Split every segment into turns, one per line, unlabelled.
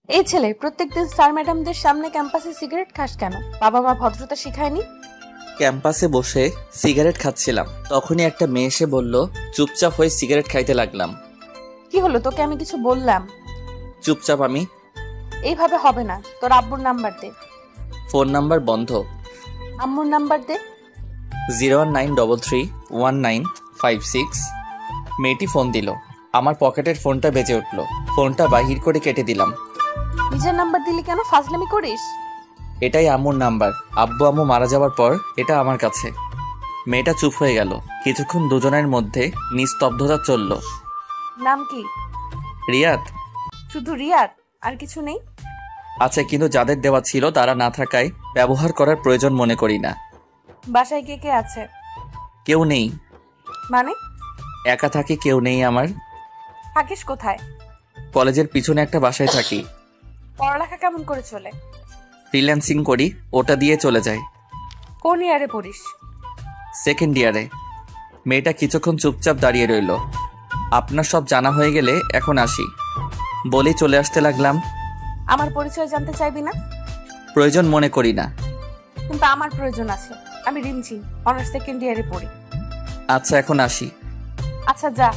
এই ছেলে প্রত্যেকদিন স্যার ম্যাডামদের সামনে ক্যাম্পাসে সিগারেট খাস কেন? বাবা মা ভদ্রতা শিখায়নি?
ক্যাম্পাসে বসে সিগারেট খাচ্ছিলাম, তখনই একটা মেয়ে এসে বলল, চুপচাপ হয়ে সিগারেট খাইতে লাগলাম।
কি হলো, তোকে আমি কিছু বললাম?
চুপচাপ আমি।
এইভাবে হবে না, তোর আব্বুর নাম্বার দে।
ফোন নাম্বার বন্ধ।
আম্মুর নাম্বার দে।
019331956। মেয়েটি ফোন দিল। আমার পকেটের ফোনটা বেজে উঠল। ফোনটা বাহির করে কেটে দিলাম।
নিজের নাম্বার দিলি কেন? ফাজলামি করিস?
এটাই আম্মুর নাম্বার। আব্বু আম্মু মারা যাওয়ার পর এটা আমার কাছে। মেয়েটা চুপ হয়ে গেল। কিছুক্ষণ দুজনের মধ্যে নিস্তব্ধতা চলল।
নাম কি?
রিয়াদ।
শুধু রিয়াদ, আর কিছু নেই?
আচ্ছা, কিন্তু যাদের দেওয়া ছিল তারা না থাকায় ব্যবহার করার প্রয়োজন মনে করি না।
বাসায় কে কে আছে?
কেউ নেই।
মানে?
একা থাকি, কেউ নেই আমার।
থাকিস কোথায়?
কলেজের পিছনে একটা বাসায় থাকি।
পড়ালেখা কেমন করে চলে?
ফ্রিল্যান্সিং করি, ওটা দিয়ে চলে যায়।
কোন ইয়ারে পড়িস?
সেকেন্ড ইয়ারে। মেয়েটা কিছুক্ষণ চুপচাপ দাঁড়িয়ে রইল। আপনার সব জানা হয়ে গেলে এখন আসি বলেই চলে আসতে লাগলাম।
আমার পরিচয় জানতে চাইবি না?
প্রয়োজন মনে করি না।
কিন্তু আমার প্রয়োজন আছে। আমি রিমঝিম, অনার্স সেকেন্ড ইয়ারে পড়ি।
আচ্ছা, এখন আসি।
আচ্ছা যা।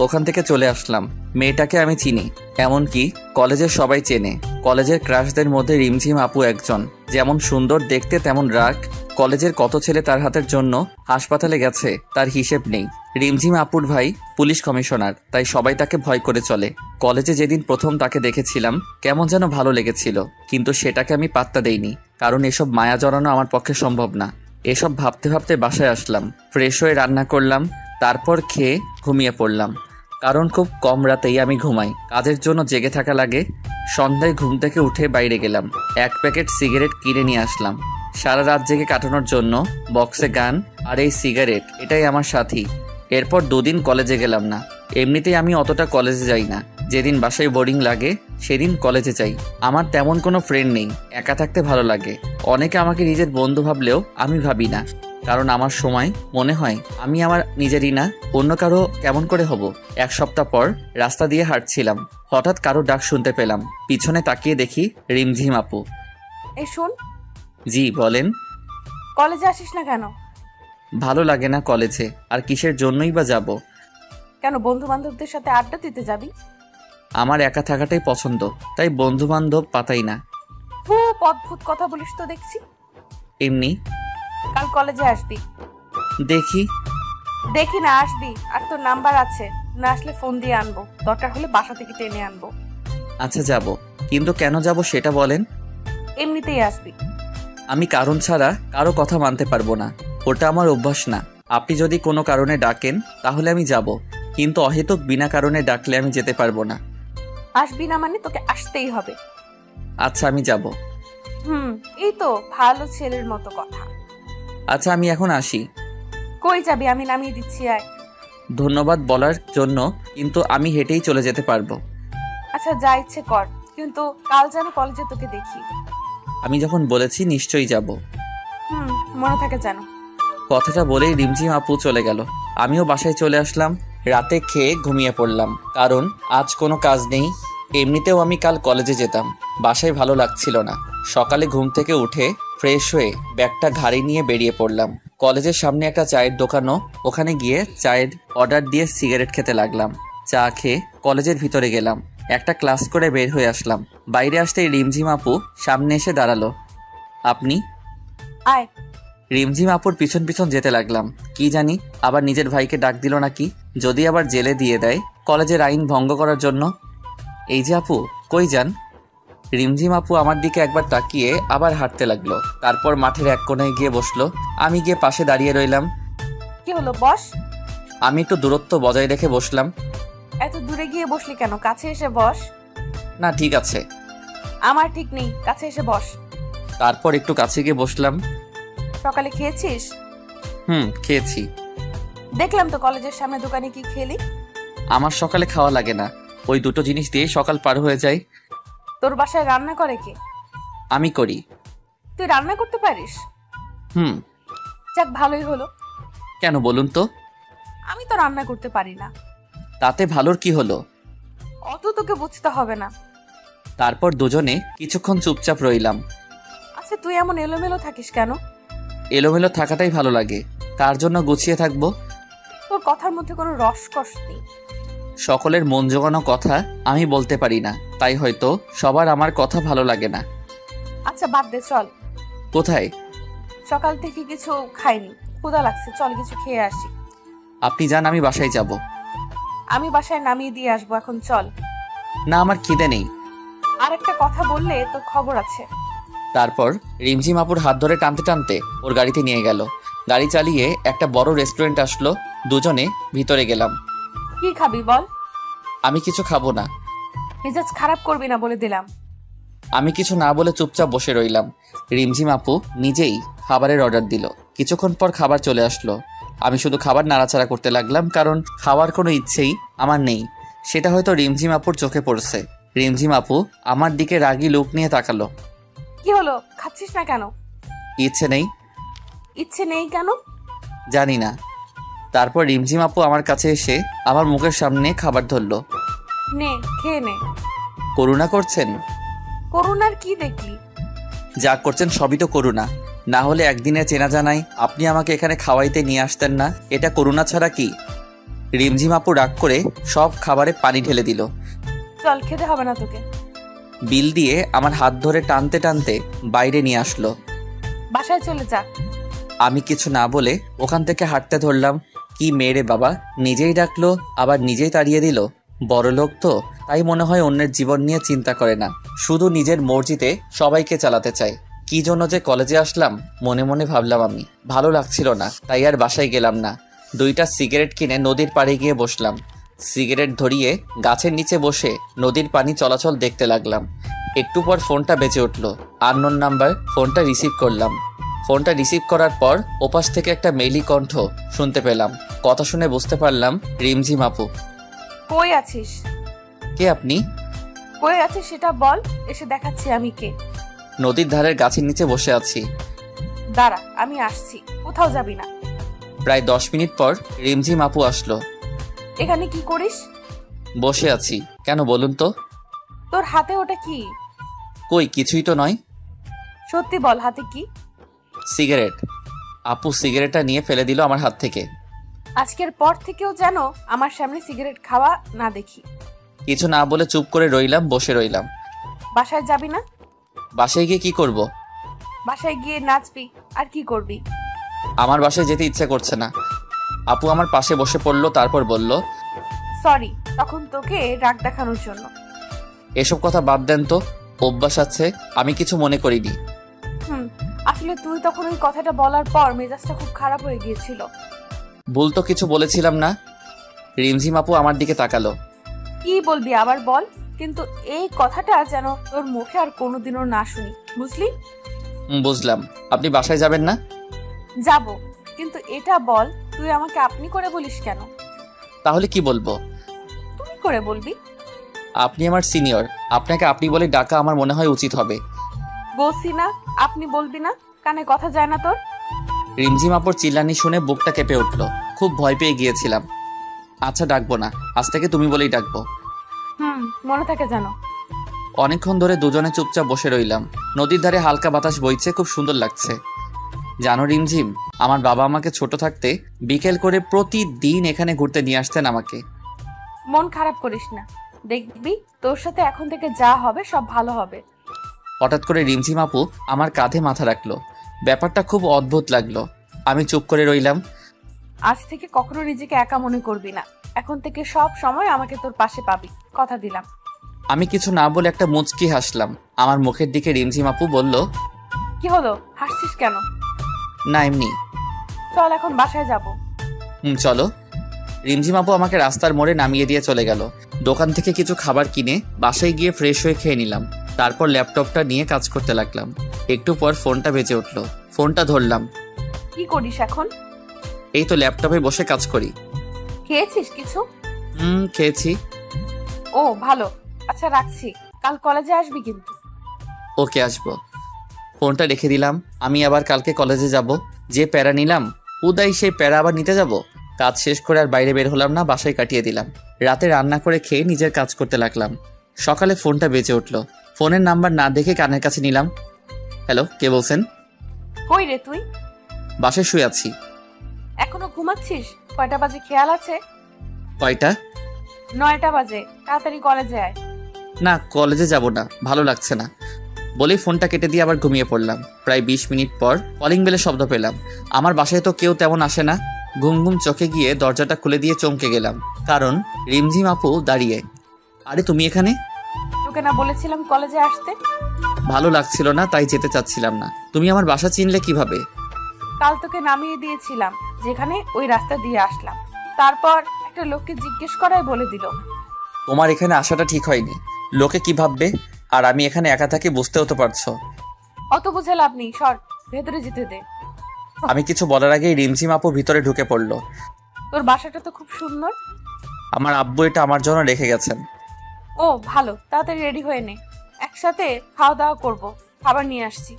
ওখান থেকে চলে আসলাম। মেয়েটাকে আমি চিনি, এমনকি কলেজের সবাই চেনে। কলেজের ক্রাশদের মধ্যে রিমঝিম আপু একজন। যেমন সুন্দর দেখতে তেমন রাগ। কলেজের কত ছেলে তার হাতের জন্য হাসপাতালে গেছে তার হিসেব নেই। রিমঝিম আপুর ভাই পুলিশ কমিশনার, তাই সবাই তাকে ভয় করে চলে। কলেজে যেদিন প্রথম তাকে দেখেছিলাম কেমন যেন ভালো লেগেছিল, কিন্তু সেটাকে আমি পাত্তা দেইনি, কারণ এসব মায়া জড়ানো আমার পক্ষে সম্ভব না। এসব ভাবতে ভাবতে বাসায় আসলাম। ফ্রেশ হয়ে রান্না করলাম, তারপর খেয়ে ঘুমিয়ে পড়লাম। কারণ খুব কম রাতেই আমি ঘুমাই, কাজের জন্য জেগে থাকা লাগে। সন্ধ্যায় ঘুম থেকে উঠে বাইরে গেলাম, 1 প্যাকেট সিগারেট কিনে নিয়ে আসলাম। সারা রাত জেগে কাটানোর জন্য বক্সে গান আর এই সিগারেট, এটাই আমার সাথী। এরপর 2 দিন কলেজে গেলাম না। এমনিতেই আমি অতটা কলেজে যাই না। যেদিন বাসায় বোরিং লাগে সেদিন কলেজে যাই। আমার তেমন কোনো ফ্রেন্ড নেই, একা থাকতে ভালো লাগে। অনেকে আমাকে নিজের বন্ধু ভাবলেও আমি ভাবি না, কারণ আমার সময় মনে হয় আমি আমার নিজেরই না, অন্য কারো কেমন করে হব। 1 সপ্তাহ পর রাস্তা দিয়ে হাঁটছিলাম, হঠাৎ কারো ডাক শুনতে পেলাম। পিছনে তাকিয়ে দেখি রিমঝিম আপু।
এই শোন।
জি বলেন।
কলেজে আসিস না কেন?
ভালো লাগে না কলেজে, আর কিসের জন্যই বা যাব।
কেন, বন্ধু বান্ধবদের সাথে আড্ডা দিতে যাবি?
আমার একা থাকাটাই পছন্দ, তাই বন্ধু বান্ধব পাতাই না।
খুব অদ্ভুত কথা বলিস তো দেখছি।
এমনি।
কাল কলেজে আসবি?
দেখি।
দেখি না, আসবি। আর তোর নাম্বার আছে, না আসলে ফোন দিয়ে আনবো, দরকার হলে বাসা থেকে টেনে আনবো।
আচ্ছা যাব, কিন্তু কেন যাব সেটা বলেন।
এমনিতেই আসবি।
আমি কারণ ছাড়া কারো কথা মানতে পারবো না, ওটা আমার অভ্যাস না। আপনি যদি কোনো কারণে ডাকেন তাহলে আমি যাব, কিন্তু অহেতুক বিনা কারণে ডাকলে আমি যেতে পারবো না।
আসবি না মানে তোকে আসতেই হবে।
আচ্ছা আমি যাব।
এই তো ভালো ছেলের মতো কথা।
আচ্ছা আমি এখন আসি।
কই যাবি? আমি নামিয়ে দিচ্ছি, আয়।
ধন্যবাদ বলার জন্য, কিন্তু আমি হেঁটেই চলে যেতে পারবো।
আচ্ছা যা ইচ্ছে কর, কিন্তু কাল যেন কলেজে তোকে দেখি।
আমি যখন বলেছি নিশ্চয়ই যাব।
মনে থাকে যেন।
কথাটা বলেই রিমঝিম আপু চলে গেল। আমিও বাসায় চলে আসলাম। রাতে খেয়ে ঘুমিয়ে পড়লাম, কারণ আজ কোনো কাজ নেই। এমনিতেও আমি কাল কলেজে যেতাম। বাসায় ভালো লাগছিল না। সকালে ঘুম থেকে উঠে ফ্রেশ হয়ে ব্যাগটা ঘাড়ি নিয়ে বেরিয়ে পড়লাম। কলেজের সামনে একটা চায়ের দোকানও, ওখানে গিয়ে চায়ের অর্ডার দিয়ে সিগারেট খেতে লাগলাম। চা খেয়ে কলেজের ভিতরে গেলাম। একটা ক্লাস করে বের হয়ে আসলাম। বাইরে আসতেই রিমঝিম আপু সামনে এসে দাঁড়ালো। আপনি?
আয়।
রিমঝিম আপুর পিছন পিছন যেতে লাগলাম। কি জানি আবার নিজের ভাইকে ডাক দিল নাকি, যদি আবার জেলে দিয়ে দেয় কলেজের আইন ভঙ্গ করার জন্য। এই যে আপু, কই যান? রিমঝিম আপু আমার দিকে একবার তাকিয়ে আবার হাঁটতে লাগলো। তারপর মাঠের এক কোণায় গিয়ে বসলো। আমি গিয়ে পাশে দাঁড়িয়ে রইলাম।
কি হলো, বস।
আমি একটু দূরত্ব বজায় রেখে বসলাম।
এত দূরে গিয়ে বসলি কেন? কাছে এসে বস।
না ঠিক আছে।
আমার ঠিক নেই, কাছে এসে বস।
তারপর একটু কাছে গিয়ে বসলাম।
সকালে খেয়েছিস?
খেয়েছি।
দেখলাম তো কলেজের সামনে দোকানে, কি খেলি?
আমার সকালে খাওয়া লাগে না, ওই 2টো জিনিস দিয়ে সকাল পার হয়ে যায়।
তোর বাসায় রান্না করে কে?
আমি করি।
তুই রান্না করতে পারিস? যাক, ভালোই হলো।
কেন বলুন তো?
আমি তো রান্না করতে পারি না।
তাতে ভালোর কি হলো?
অত তোকে বুঝতে হবে না।
তারপর দুজনে কিছুক্ষণ চুপচাপ রইলাম।
আচ্ছা তুই এমন এলোমেলো থাকিস কেন?
এলোমেলো থাকাটাই ভালো লাগে, তার জন্য গুছিয়ে থাকবো।
তোর কথার মধ্যে কোনো রসকস নেই।
সকলের মন জোগানো কথা আমি বলতে পারি না, তাই হয়তো সবার আমার কথা ভালো লাগে না।
আচ্ছা বাদ দে, চল।
কোথায়?
সকাল থেকে কিছু খাইনি, ক্ষুধা লাগছে, চল কিছু খেয়ে আসি।
আপনি যান, আমি বাসায় যাব।
আমি বাসায় নামিয়ে দিয়ে আসবো, এখন চল।
না, আমার খিদে নেই।
আর একটা কথা বললে তোর খবর আছে।
তারপর রিমঝিম আপুর হাত ধরে টানতে টানতে ওর গাড়িতে নিয়ে গেল। গাড়ি চালিয়ে একটা বড় রেস্টুরেন্ট আসলো, দুজনে ভিতরে গেলাম।
কি খাবি বল?
আমি কিছু খাবো না।
মেজাজ খারাপ করবি না বলে দিলাম।
আমি কিছু না বলে চুপচাপ বসে রইলাম। রিমঝিম আপু নিজেই খাবারের অর্ডার দিল। কিছুক্ষণ পর খাবার চলে আসলো। আমি শুধু খাবার নাড়াচাড়া করতে লাগলাম, কারণ খাওয়ার কোনো ইচ্ছেই আমার নেই। সেটা হয়তো রিমঝিম আপুর চোখে পড়ছে। রিমঝিম আপু আমার দিকে রাগী লোক নিয়ে তাকালো।
কি হলো, খাচ্ছিস না কেন?
ইচ্ছে নেই।
ইচ্ছে নেই কেন?
জানি না। তারপর রিমঝিম আপু আমার কাছে এসে আমার মুখের সামনে খাবার ধরলো।
নে, খেয়ে নে।
করুণা করছেন?
করুণার কি দেখলি?
যা করছেন সবই তো করুণা। না হলে একদিনে চেনা জানাই আপনি আমাকে এখানে খাওয়াইতে নিয়ে আসতেন না। এটা করুণা ছাড়া কি? রিমঝিম আপু রাগ করে সব খাবারে পানি ঢেলে দিল।
চল, খেতে হবে না তোকে।
বিল দিয়ে আমার হাত ধরে টানতে টানতে বাইরে নিয়ে আসলো।
বাসায় চলে যা।
আমি কিছু না বলে ওখান থেকে হাঁটতে ধরলাম। কি মেয়ে রে বাবা, নিজেই ডাকলো আবার নিজেই তাড়িয়ে দিল। বড় লোক তো, তাই মনে হয় অন্যের জীবন নিয়ে চিন্তা করে না, শুধু নিজের মর্জিতে সবাইকে চালাতে চায়। কি জন্য যে কলেজে আসলাম মনে মনে ভাবলাম আমি। ভালো লাগছিল না, তাই আর বাসায় গেলাম না। 2টা সিগারেট কিনে নদীর পাড়ে গিয়ে বসলাম। সিগারেট ধরিয়ে গাছের নিচে বসে নদীর পানি চলাচল দেখতে লাগলাম। একটু পর ফোনটা বেজে উঠল। Unknown number. ফোনটা রিসিভ করলাম। ফোনটা রিসিভ করার পর ওপাশ থেকে একটা মেলি কণ্ঠ শুনতে পেলাম। কথা শুনে বুঝতে পারলাম রিমঝিম আপু।
কই আছিস?
কে আপনি?
কই আছিস সেটা বল, এসে দেখাচ্ছি আমি কে।
নদীর ধারের গাছের নিচে বসে আছি।
দাঁড়া, আমি আসছি, কোথাও যাবি না।
প্রায় 10 মিনিট পর রিমঝিম আপু আসলো।
এখানে কি করিস?
বসে আছি। কেন বলুন তো?
তোর হাতে ওটা কি?
কই, কিছুই তো নয়।
সত্যি বল, হাতে কি?
সিগারেট। আপু সিগারেটটা নিয়ে ফেলে দিল আমার হাত থেকে।
আজকের পর থেকেও যেন আমার সামনে সিগারেট খাওয়া না দেখি।
কিছু না বলে চুপ করে রইলাম, বসে রইলাম।
বাসায় যাবি না?
বাসায় গিয়ে কি করব?
বাসায় গিয়ে নাচবি, আর কি করবি?
আমার বাসায় যেতে ইচ্ছে করছে না। আপু আমার পাশে বসে পড়লো, তারপর বলল,
সরি তখন তোকে রাগ দেখানোর জন্য।
এসব কথা বাদ দেন তো, অভ্যাস আছে, আমি কিছু মনে করিনি।
আসলে তুই তখন ওই কথাটা বলার পর মেজাজটা খুব খারাপ হয়ে গিয়েছিল।
ভুল তো কিছু বলেছিলাম না। রিমঝিম আপু আমার দিকে তাকালো।
কি বলবি আবার বল, কিন্তু এই কথাটা যেন তোর মুখে আর কোনোদিনও না শুনি, বুঝলি?
বুঝলাম। আপনি বাসায় যাবেন না?
যাব, কিন্তু এটা বল তুই আমাকে আপনি করে বলিস কেন?
তাহলে কি বলবো?
তুমি করে বলবি।
আপনি আমার সিনিয়র, আপনাকে আপনি বলে ডাকা আমার মনে হয় উচিত হবে।
বলছি না আপনি বলবি না, কানে কথা যায় না তোর?
রিমঝিম আপুর চিল্লানি শুনে বুকটা কেঁপে উঠল। খুব ভয় পেয়ে গিয়েছিলাম। আচ্ছা ডাকবো না, আজ থেকে তুমি বলেই ডাকবো।
মনে থাকে জানো।
অনেকক্ষণ ধরে দুজনে চুপচাপ বসে রইলাম। নদীর ধারে হালকা বাতাস বইছে, খুব সুন্দর লাগছে। জানো রিমঝিম, আমার বাবা আমাকে ছোট থাকতে বিকেল করে প্রতিদিন এখানে ঘুরতে নিয়ে আসতেন আমাকে।
মন খারাপ করিস না, দেখবি তোর সাথে এখন থেকে যা হবে সব ভালো হবে।
হঠাৎ করে রিমঝিম আপু আমার কাঁধে মাথা রাখলো। ব্যাপারটা খুব অদ্ভুত লাগলো। আমি চুপ করে রইলাম।
আজ থেকে কখনো নিজেকে একা মনে করবি না, এখন থেকে সব সময় আমাকে তোর পাশে পাবি, কথা দিলাম।
আমি কিছু না বলে একটা মুচকি হাসলাম। আমার মুখের দিকে রিমঝিম আপু বলল,
কি হলো, হাসছিস কেন?
না এমনি।
চল এখন বাসায় যাব।
চলো। রিমঝিম আপু আমাকে রাস্তার মোড়ে নামিয়ে দিয়ে চলে গেল। দোকান থেকে কিছু খাবার কিনে বাসায় গিয়ে ফ্রেশ হয়ে খেয়ে নিলাম। তারপর ল্যাপটপটা নিয়ে কাজ করতে লাগলাম। একটু পর ফোনটা বেজে উঠলো। ফোনটা ধরলাম।
কি করিস এখন?
এই তো ল্যাপটপে বসে কাজ করি।
খেয়েছিস কিছু?
খেয়েছি।
ও ভালো, আচ্ছা রাখছি, কাল কলেজে আসবি কিন্তু।
ওকে, আসবো। ফোনটা রেখে দিলাম। আমি আবার কালকে কলেজে যাব। যে প্যারা নিলাম উদয়, সেই প্যারা আবার নিতে যাব। কাজ শেষ করে আর বাইরে বের হলাম না, বাসায় কাটিয়ে দিলাম। রাতে রান্না করে খেয়ে নিজের কাজ করতে লাগলাম। সকালে ফোনটা বেজে উঠলো। ফোনের নাম্বার না দেখে কানের কাছে নিলাম। হ্যালো, কে বলছেন?
কই রে তুই?
বাসায় শুয়ে আছি।
এখনো ঘুমাচ্ছিস? কয়টা বাজে খেয়াল আছে?
কয়টা?
9টা বাজে। তাড়াতাড়ি কলেজে আয়।
না, কলেজে যাব না, ভালো লাগছে না বলেই ফোনটা কেটে দিয়ে আবার ঘুমিয়ে পড়লাম। প্রায় 20 মিনিট পর কলিং বেলের শব্দ পেলাম। আমার বাসায় তো কেউ তেমন আসে না। ঘুম ঘুম চোখে গিয়ে দরজাটা খুলে দিয়ে চমকে গেলাম, কারণ রিমঝিম আপু দাঁড়িয়ে। আরে তুমি এখানে?
তোকে না বলেছিলাম কলেজে আসতে?
ভালো লাগছিল না, তাই যেতে চাচ্ছিলাম না। তুমি আমার বাসা চিনলে কিভাবে?
কাল তোকে নামিয়ে দিয়েছিলাম যেখানে, ওই রাস্তা দিয়ে আসলাম। তারপর একটা লোককে জিজ্ঞেস করায় বলে দিল।
তোমার এখানে আসাটা ঠিক হয়নি। লোকে কি ভাববে? আর আমি এখানে একা থাকি, বুঝতেও তো পারছো।
অত বুঝে লাভ নেই, সর, ভেতরে যেতে দে।
আমি কিছু বলার আগেই রিমঝিম আপু ভিতরে ঢুকে পড়লো।
তোর বাসাটা তো খুব সুন্দর।
আমার আব্বু এটা আমার জন্য রেখে গেছেন।
ও ভালো, তাড়াতাড়ি রেডি হয়ে নে, একসাথে খাওয়া দাওয়া করবো। খাবার নিয়ে আসছি।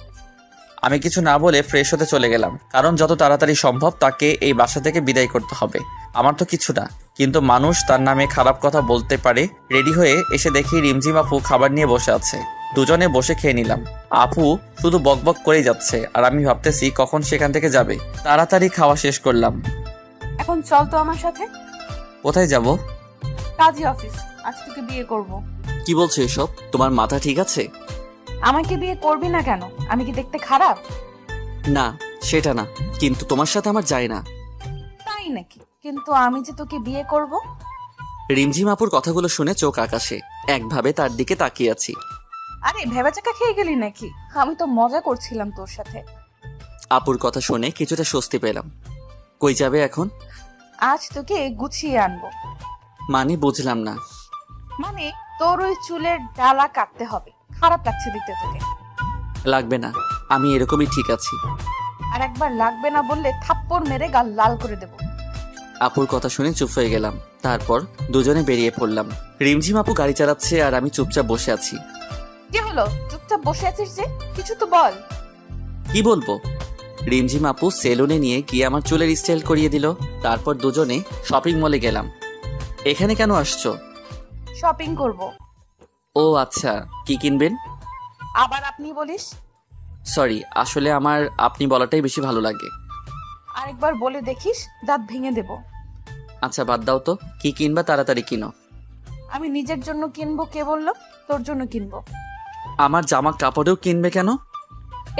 আমি কিছু না বলে ফ্রেশ হতে চলে গেলাম, কারণ যত তাড়াতাড়ি সম্ভব তাকে এই বাসা থেকে বিদায় করতে হবে। আমার তো কিছু না, কিন্তু মানুষ তার নামে খারাপ কথা বলতে পারে। রেডি হয়ে এসে দেখি রিমঝিম আপু খাবার নিয়ে বসে আছে। দুজনে বসে খেয়ে নিলাম। আপু শুধু বকবক করেই যাচ্ছে, আর আমি ভাবতেছি কখন সেখান থেকে যাবে। তাড়াতাড়ি খাওয়া শেষ করলাম।
এখন চল তো আমার সাথে।
কোথায় যাব?
কাজী অফিস, আজ তোকে বিয়ে করব।
কি বলছো এসব? তোমার মাথা ঠিক আছে?
আমাকে বিয়ে করবি না কেন? আমি কি দেখতে খারাপ?
না, সেটা না, কিন্তু তোমার সাথে আমার যায় না।
তাই নাকি? কিন্তু আমি যে তোকে বিয়ে করব।
রিমঝিম আপুর কথাগুলো শুনে চোখ আকাশে, একভাবে তার দিকে তাকিয়ে আছি।
আরে ভেবাচাকা খেয়ে গেলি নাকি? আমি তো মজা করছিলাম তোর সাথে।
আপুর কথা শুনে কিছুটা স্বস্তি পেলাম। কই যাবে এখন?
আজ তোকে গুছিয়ে আনবো।
মানে বুঝলাম না।
মানে তোর ওই চুলের ডালা কাটতে হবে। খারাপ লাগছে দেখতে তোকে।
লাগবে না, আমি এরকমই ঠিক আছি।
আর একবার লাগবে না বললে থাপ্পড় মেরে গাল লাল করে দেব।
আপুর কথা শুনে চুপ হয়ে গেলাম। তারপর দুজনে বেরিয়ে পড়লাম। রিমঝিম আপু গাড়ি চালাচ্ছে আর আমি চুপচাপ বসে আছি।
কি হলো? চুপচাপ বসে আছিস যে, কিছু তো বল।
কি বলবো? রিমঝিম আপু সেলুনে নিয়ে গিয়ে আমার চুলের স্টাইল করিয়ে দিল। তারপর দুজনে শপিং মলে গেলাম। এখানে কেন আসছো?
শপিং করব।
ও আচ্ছা, কি কিনবেন?
আবার আপনি বলিস?
সরি, আসলে আমার আপনি বলাটাই বেশি ভালো লাগে।
আরেকবার বলে দেখিস, দাঁত ভেঙে দেব।
আচ্ছা বাদ দাও তো, কি কিনবা তাড়াতাড়ি কিনো।
আমি নিজের জন্য কিনবো, কে বললো? তোর জন্য কিনবো।
আমার জামা কাপড়েও কিনবে কেন?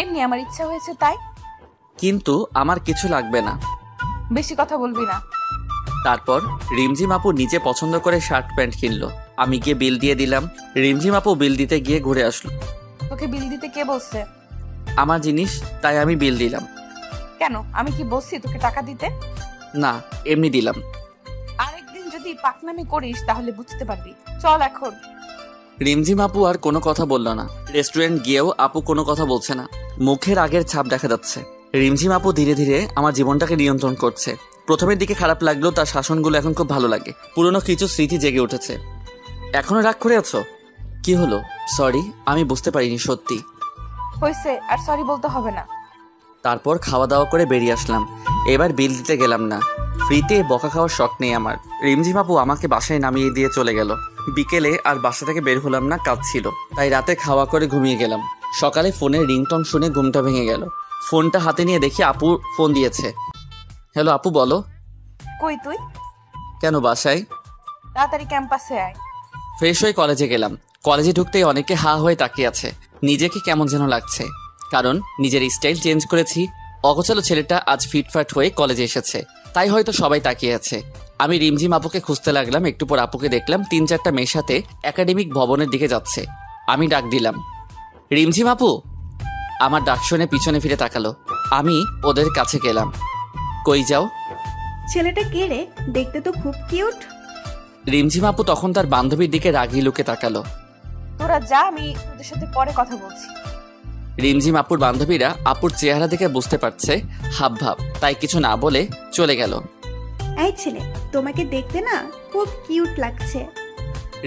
এমনি আমার ইচ্ছা হয়েছে তাই।
কিন্তু আমার কিছু লাগবে না।
বেশি কথা বলবি না।
তারপর রিমঝিম আপু নিজে পছন্দ করে শার্ট প্যান্ট কিনলো। আমি গিয়ে বিল দিয়ে দিলাম। রিমঝিম আপু বিল দিতে গিয়ে ঘুরে আসলো।
তোকে বিল দিতে কে বলছে?
আমার জিনিস, তাই আমি বিল দিলাম।
কেন, আমি কি বলছি তোকে টাকা দিতে?
না, এমনি দিলাম।
আরেকদিন যদি পাকনামি করিস তাহলে বুঝতে পারবি। চল এখন।
রিমঝিম আপু আর কোনো কথা বলল না। রেস্টুরেন্ট গিয়েও আপু কোনো কথা বলছে না। মুখের আগের ছাপ দেখা যাচ্ছে। রিমঝিম আপু ধীরে ধীরে আমার জীবনটাকে নিয়ন্ত্রণ করছে। প্রথমের দিকে খারাপ লাগলেও তার শাসনগুলো এখন খুব ভালো লাগে। পুরনো কিছু স্মৃতি জেগে উঠেছে। এখনো রাগ করে আছো? কি হলো? সরি, আমি বুঝতে পারিনি সত্যি।
হয়েছে, আর সরি বলতে হবে না।
তারপর খাওয়া দাওয়া করে বেরিয়ে আসলাম। এবার বিল দিতে গেলাম না। ফ্রিতে বকা খাওয়ার শখ নেই আমার। রিমঝিম আপু আমাকে বাসায় নামিয়ে দিয়ে চলে গেল। বিকেলে আর বাসা থেকে বের হলাম না, কাজ ছিল। তাই রাতে খাওয়া করে ঘুমিয়ে গেলাম। সকালে ফোনের রিংটন শুনে ঘুমটা ভেঙে গেল। ফোনটা হাতে নিয়ে দেখি আপু ফোন দিয়েছে। হ্যালো আপু, বলো।
কই তুই?
কেন, বাসায়।
তাড়াতাড়ি ক্যাম্পাসে আয়।
ফ্রেশ হয়ে কলেজে গেলাম। কলেজে ঢুকতেই অনেকে হা হয়ে তাকিয়ে আছে। নিজেকে কেমন যেন লাগছে, কারণ নিজের স্টাইল চেঞ্জ করেছি। অগোছালো ছেলেটা আজ ফিটফাট হয়ে কলেজে এসেছে, তাই হয়তো সবাই তাকিয়ে আছে। আমি রিমঝিম আপুকে খুঁজতে লাগলাম। একটু পর আপুকে দেখলাম 3-4টা মেয়ের সাথে একাডেমিক ভবনের দিকে যাচ্ছে। আমি ডাক দিলাম, রিমঝিম আপু। আমার ডাক শুনে পিছনে ফিরে তাকালো। আমি ওদের কাছে গেলাম। কই যাও?
ছেলেটা কে রে? দেখতে তো খুব কিউট।
রিমঝিম আপু তখন তার বান্ধবীর দিকে রাগি লুকে তাকালো।
তোরা যা, আমি তোদের সাথে পরে কথা বলছি।
রিমঝিম আপুর বান্ধবীরা আপুর চেহারা দেখে বুঝতে পারছে হাবভাব, তাই কিছু না বলে চলে গেল।
এই ছেলে, তোমাকে দেখতে না খুব কিউট লাগছে।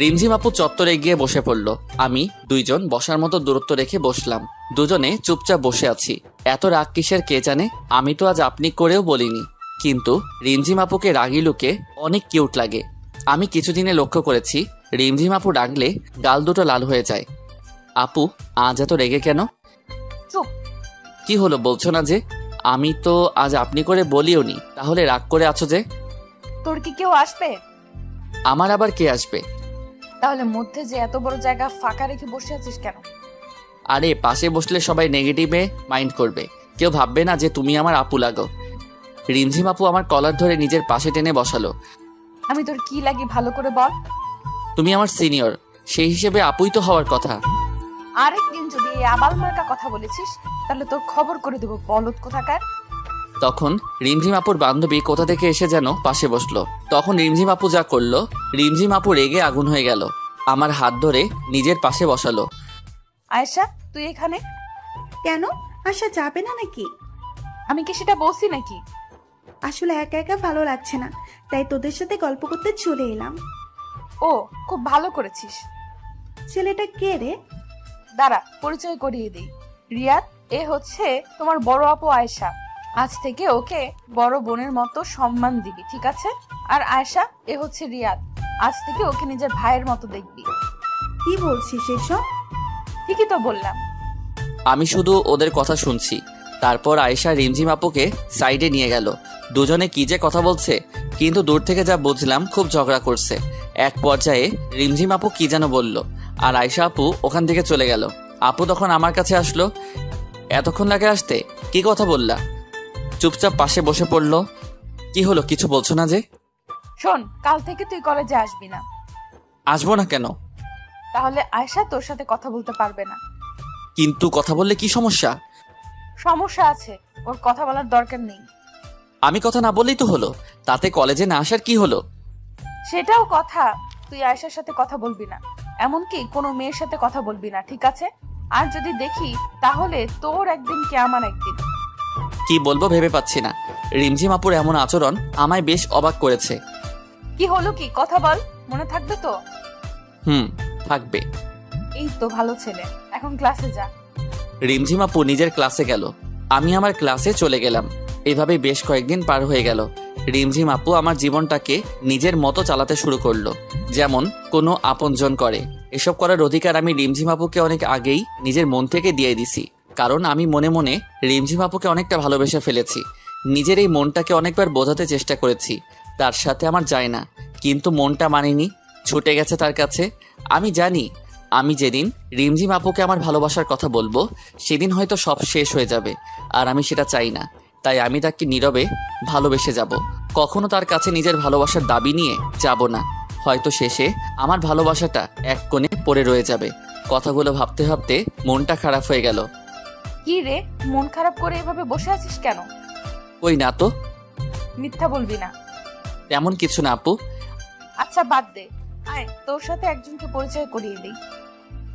রিমঝিম আপু চত্বরে গিয়ে বসে পড়ল। আমি দুইজন বসার মতো দূরত্ব রেখে বসলাম। দুজনে চুপচাপ বসে আছি। এত রাগ কিসের কে জানে। আমি তো আজ আপনি করেও বলিনি। কিন্তু রিমঝিম আপুকে রাগী লুকে অনেক কিউট লাগে। আমি কিছুদিনে লক্ষ্য করেছি রিমঝিম আপু রাগলে গাল দুটো লাল হয়ে যায়। আপু আজ এত রেগে কেন?
চুপ।
কি হলো বলছো না যে? আমি তো আজ আপনি করে বলিও নি, তাহলে রাগ করে আছো যে?
তোর কি কেউ আসবে?
আমার আবার কে আসবে?
তাহলে মধ্যে যে এত বড় জায়গা ফাঁকা রেখে বসে আছিস কেন?
আরে পাশে বসলে সবাই নেগেটিভে মাইন্ড করবে, কেউ ভাববে না যে তুমি আমার আপু লাগো। রিমঝিম আপু আমার কলার ধরে নিজের পাশে টেনে বসালো।
আমি তোর কি লাগি ভালো করে বল।
তুমি আমার সিনিয়র, সেই হিসেবে আপুই তো হওয়ার কথা।
আরেকদিন যদি এই আবাল মার্কা কথা বলেছিস তাহলে তোর খবর করে দেবো, বলদ কোথাকার।
তখন রিমঝিম আপুর বান্ধবী কোথা থেকে এসে যেন পাশে বসলো। তখন রিমঝিম আপু যা করলো, রিমঝিম আপু রেগে আগুন হয়ে গেল। আমার হাত ধরে নিজের পাশে বসালো।
আয়েশা তুই এখানে?
কেন? আসা যাবে না নাকি?
আমি কি সেটা বলছি নাকি?
আসলে একা একা ভালো লাগছে না, তাই তোদের সাথে গল্প করতে চলে এলাম।
ও খুব ভালো করেছিস।
ছেলেটা কে রে?
দাঁড়া পরিচয় করিয়ে দিই। রিয়াদ, এ হচ্ছে তোমার বড় আপু আয়েশা। আজ থেকে ওকে বড় বোনের মতো সম্মান দিবি, ঠিক আছে? আর আয়েশা, এ হচ্ছে রিয়াদ, আজ থেকে ওকে নিজের ভাইয়ের মতো দেখবি।
কি বলছিস এসব?
ঠিকই তো বললাম।
আমি শুধু ওদের কথা শুনছি। তারপর আয়েশা রিমঝিম আপুকে সাইডে নিয়ে গেল। দুজনে কি যে কথা বলছে, কিন্তু দূর থেকে যা বুঝলাম খুব ঝগড়া করছে। এক পর্যায়ে রিমঝিম আপু কি যেন বলল, আর আয়েশা আপু ওখান থেকে চলে গেল। আপু তখন আমার কাছে আসলো। এতক্ষণ লাগে আসতে, কি কথা বললা? চুপচাপ পাশে বসে পড়লো। কি হলো, কিছু বলছো না যে?
শোন, কাল থেকে তুই কলেজে আসবি না।
আসবো না কেন?
তাহলে আয়েশা তোর সাথে কথা বলতে পারবে না।
কিন্তু কথা বললে কি সমস্যা?
সমস্যা আছে, ওর কথা বলার দরকার নেই।
আমি কথা না বললেই তো হলো, তাতে কলেজে না আসার কি হলো?
সেটাও কথা। তুই আয়েশার সাথে কথা বলবি না, এমনকি কোনো মেয়ের সাথে কথা বলবি না, ঠিক আছে? আর যদি দেখি তাহলে তোর একদিন কি আমার একদিন।
কি বলবো ভেবে পাচ্ছি না। রিমঝিম আপুর এমন আচরণ আমায় বেশ অবাক করেছে।
কি হলো, কি কথা বল, মনে থাকবে তো?
থাকবে।
এই তো ভালো ছেলে, এখন ক্লাসে যা।
রিমঝিম আপু নিজের ক্লাসে গেল, আমি আমার ক্লাসে চলে গেলাম। এভাবে বেশ কয়েকদিন পার হয়ে গেল। রিমঝিম আপু আমার জীবনটাকে নিজের মতো চালাতে শুরু করলো, যেমন কোনো আপনজন করে। এসব করার অধিকার আমি রিমঝিম আপুকে অনেক আগেই নিজের মন থেকে দিয়ে দিছি, কারণ আমি মনে মনে রিমঝিম আপুকে অনেকটা ভালোবেসে ফেলেছি। নিজের এই মনটাকে অনেকবার বোঝাতে চেষ্টা করেছি তার সাথে আমার যায় না, কিন্তু মনটা মানেনি, ছুটে গেছে তার কাছে। আমি জানি আমি যেদিন রিমঝিম আপুকে আমার ভালোবাসার কথা বলবো সেদিন হয়তো সব শেষ হয়ে যাবে, আর আমি সেটা চাই না। তাই আমি তাকে নীরবে ভালোবেসে যাব, কখনো তার কাছে নিজের ভালোবাসার দাবি নিয়ে যাব না। হয়তো শেষে আমার ভালোবাসাটা এক কোণে পড়ে রয়ে যাবে। কথাগুলো ভাবতে ভাবতে মনটা খারাপ হয়ে গেল।
কি রে, মন খারাপ করে এভাবে বসে আছিস কেন?
কই না তো।
মিথ্যা বলবি না।
তেমন কিছু না আপু।
আচ্ছা বাদ দে, আয় তোর সাথে একজনকে পরিচয় করিয়ে দিই।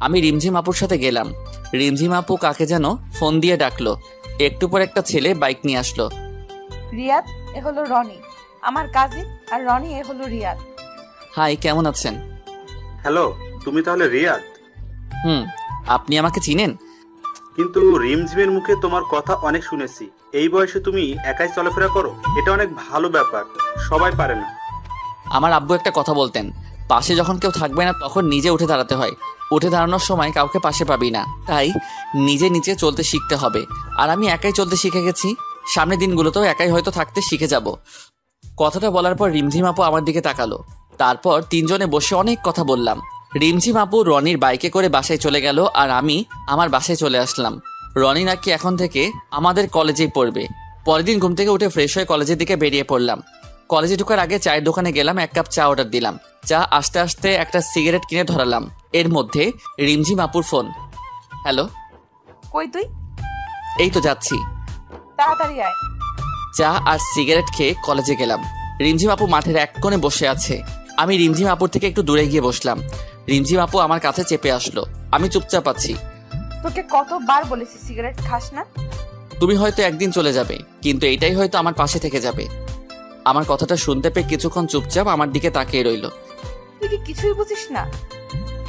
আমি রিমঝিম আপুর সাথে গেলাম। রিমঝিম আপু কাকে যেন ফোন দিয়ে ডাকলো। একটু পর একটা ছেলে বাইক নিয়ে আসলো।
রিয়াদ, এ হলো রনি, আমার কাজিন, আর রনি এ হলো রিয়াদ।
হাই, কেমন আছেন?
হ্যালো, তুমি তাহলে রিয়াদ?
আপনি আমাকে চিনেন?
কিন্তু রিমঝিমের মুখে তোমার কথা অনেক শুনেছি। এই বয়সে তুমি একাই চলাফেরা করো, এটা অনেক ভালো ব্যাপার, সবাই পারে না।
আমার আব্বু একটা কথা বলতেন, পাশে যখন কেউ থাকবে না তখন নিজে উঠে দাঁড়াতে হয়। উঠে দাঁড়ানোর সময় কাউকে পাশে পাবি না, তাই নিজে নিচে চলতে শিখতে হবে। আর আমি একাই চলতে শিখে গেছি, সামনের দিনগুলোতেও একাই হয়তো থাকতে শিখে যাব। কথাটা বলার পর রিমঝিম আপু আমার দিকে তাকালো। তারপর তিনজনে বসে অনেক কথা বললাম। রিমঝিম আপু রনির বাইকে করে বাসায় চলে গেল, আর আমি আমার বাসায় চলে আসলাম। রনি নাকি এখন থেকে আমাদের কলেজেই পড়বে। পরের দিন ঘুম থেকে উঠে ফ্রেশ হয়ে কলেজের দিকে বেরিয়ে পড়লাম। কলেজে ঢোকার আগে চায়ের দোকানে গেলাম, 1 কাপ চা অর্ডার দিলাম। চা আসতে আসতে একটা সিগারেট কিনে ধরালাম। এর মধ্যে রিমঝিম আপুর ফোন। হ্যালো।
কই তুই?
এই তো যাচ্ছি।
তাড়াতাড়ি আয়।
চা আর সিগারেট খেয়ে কলেজে গেলাম। রিমঝিম আপু মাঠের এক কোণে বসে আছে। আমি রিমঝিম আপুর থেকে একটু দূরে গিয়ে বসলাম। রিমঝিম আপু আমার কাছে চেপে আসলো। আমি চুপচাপ আছি।
তোকে কতবার বলেছি সিগারেট খাস না?
তুমি হয়তো একদিন চলে যাবে, কিন্তু এটাই হয়তো আমার পাশে থেকে যাবে। আমার কথাটা শুনতে পেয়ে কিছুক্ষণ চুপচাপ আমার দিকে তাকিয়ে রইল।
তুই কি কিছুই বুঝিস না?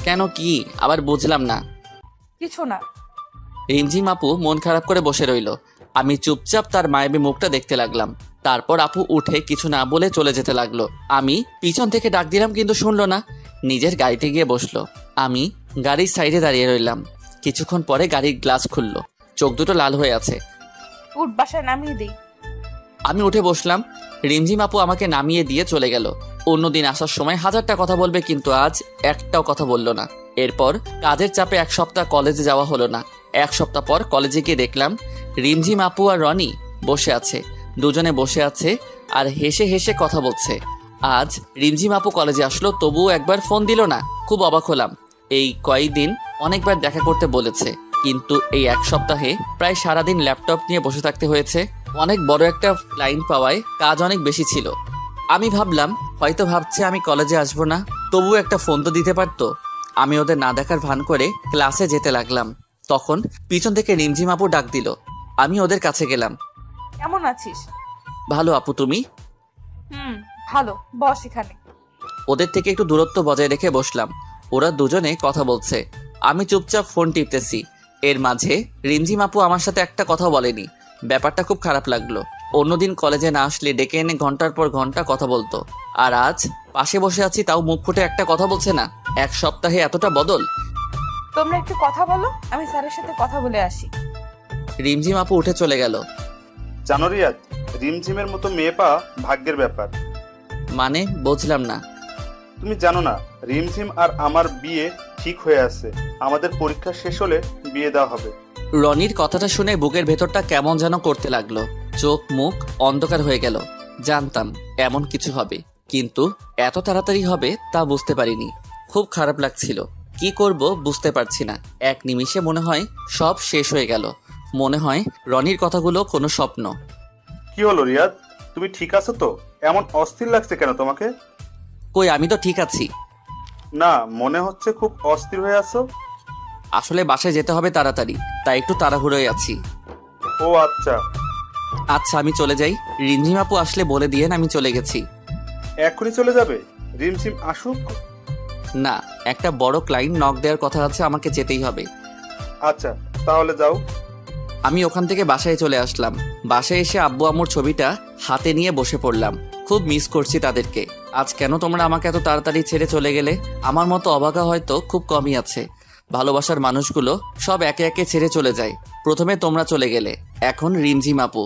কেন, কি আবার বুঝলাম না।
কিছু না।
রিমঝিম আপু মন খারাপ করে বসে রইল। আমি চুপচাপ তার মায়াবী মুখটা দেখতে লাগলাম। তারপর আপু উঠে কিছু না বলে চলে যেতে লাগলো। আমি পিছন থেকে ডাক দিলাম কিন্তু শুনলো না, নিজের গাড়িতে গিয়ে বসলো। আমি গাড়ির সাইডে দাঁড়িয়ে রইলাম। কিছুক্ষণ পরে গাড়ির গ্লাস খুললো, চোখ দুটো লাল হয়ে আছে।
উঠ, বাসায় নামিয়ে দিই।
আমি উঠে বসলাম। রিমঝিম আপু আমাকে নামিয়ে দিয়ে চলে গেল। অন্যদিন আসার সময় হাজারটা কথা বলবে, কিন্তু আজ একটাও কথা বলল না। এরপর কাজের চাপে এক সপ্তাহ কলেজে যাওয়া হলো না। এক সপ্তাহ পর কলেজে গিয়ে দেখলাম রিমঝিম আপু আর রনি বসে আছে। দুজনে বসে আছে আর হেসে হেসে কথা বলছে। আজ রিমঝিম আপু কলেজে আসলো, তবুও একবার ফোন দিল না। খুব অবাক হলাম। এই কয়েকদিন অনেকবার দেখা করতে বলেছে, কিন্তু এই এক সপ্তাহে প্রায় সারাদিন ল্যাপটপ নিয়ে বসে থাকতে হয়েছে। অনেক বড় একটা ক্লায়েন্ট পাওয়ায় কাজ অনেক বেশি ছিল। আমি ভাবলাম হয়তো ভাবছে আমি কলেজে আসবো না, তবুও একটা ফোন তো দিতে পারতো। আমি ওদের না দেখার ভান করে ক্লাসে যেতে লাগলাম। তখন পিছন থেকে রিমঝিম আপু ডাক দিল। আমি ওদের কাছে গেলাম।
কেমন আছিস?
ভালো আপু, তুমি?
ভালো, বস এখানে।
ওদের থেকে একটু দূরত্ব বজায় রেখে বসলাম। ওরা দুজনে কথা বলছে, আমি চুপচাপ ফোন টিপতেছি। এর মাঝে রিমঝিম আপু আমার সাথে একটা কথা বলেনি। ব্যাপারটা খুব খারাপ লাগলো। অন্যদিন কলেজে না আসলে ডেকে এনে ঘন্টার পর ঘন্টা কথা বলতো, আর আজ পাশে বসে আছি তাও মুখ ফুটে একটা কথা বলছে না। এক সপ্তাহে এতটা বদল।
তোমরা একটু কথা বলো, আমি স্যারের সাথে কথা বলে আসি।
রিমঝিম আপু উঠে চলে গেল।
জানো রিয়াদ, রিমঝিমের মতো মেয়ে পাওয়া ভাগ্যের ব্যাপার।
মানে বুঝলাম না।
তুমি জানো না, রিমঝিম আর আমার বিয়ে ঠিক হয়ে আছে। আমাদের পরীক্ষা শেষ হলে বিয়ে দেওয়া হবে।
রনির কথাটা শুনে বুকের ভেতরটা কেমন যেন করতে লাগলো। চোখ মুখ অন্ধকার হয়ে গেল। জানতাম এমন কিছু হবে, কিন্তু এত তাড়াতাড়ি হবে তা বুঝতে পারিনি। খুব খারাপ লাগছিল। কি করব বুঝতে পারছি না। এক নিমিষে মনে হয় সব শেষ হয়ে গেল। মনে হয় রনির কথাগুলো কোনো স্বপ্ন।
কি হলো রিয়াদ, তুমি ঠিক আছো তো? এমন অস্থির লাগছে কেন তোমাকে?
কই, আমি তো ঠিক আছি।
না, মনে হচ্ছে খুব অস্থির হয়ে আছো।
আসলে বাসায় যেতে হবে তাড়াতাড়ি, তাই একটু তাড়াহুড়োয় আছি।
ও আচ্ছা।
আচ্ছা আমি চলে যাই। রিমঝিম আপু আসলে বলে দিয়েন আমি চলে গেছি।
এখনই চলে যাবে? রিমঝিম আসুক।
না, একটা বড় ক্লায়েন্ট নক দেওয়ার কথা আছে, আমাকে যেতেই হবে।
আচ্ছা তাহলে যাও।
আমি ওখান থেকে বাসায় চলে আসলাম। বাসায় এসে আব্বু আম্মুর ছবিটা হাতে নিয়ে বসে পড়লাম। খুব মিস করছি তাদেরকে। আজ কেন তোমরা আমাকে এত তাড়াতাড়ি ছেড়ে চলে গেলে? আমার মতো অবাকা হয়তো খুব কমই আছে। ভালোবাসার মানুষগুলো সব একে একে ছেড়ে চলে যায়। প্রথমে তোমরা চলে গেলে, এখন রিমঝিম আপু।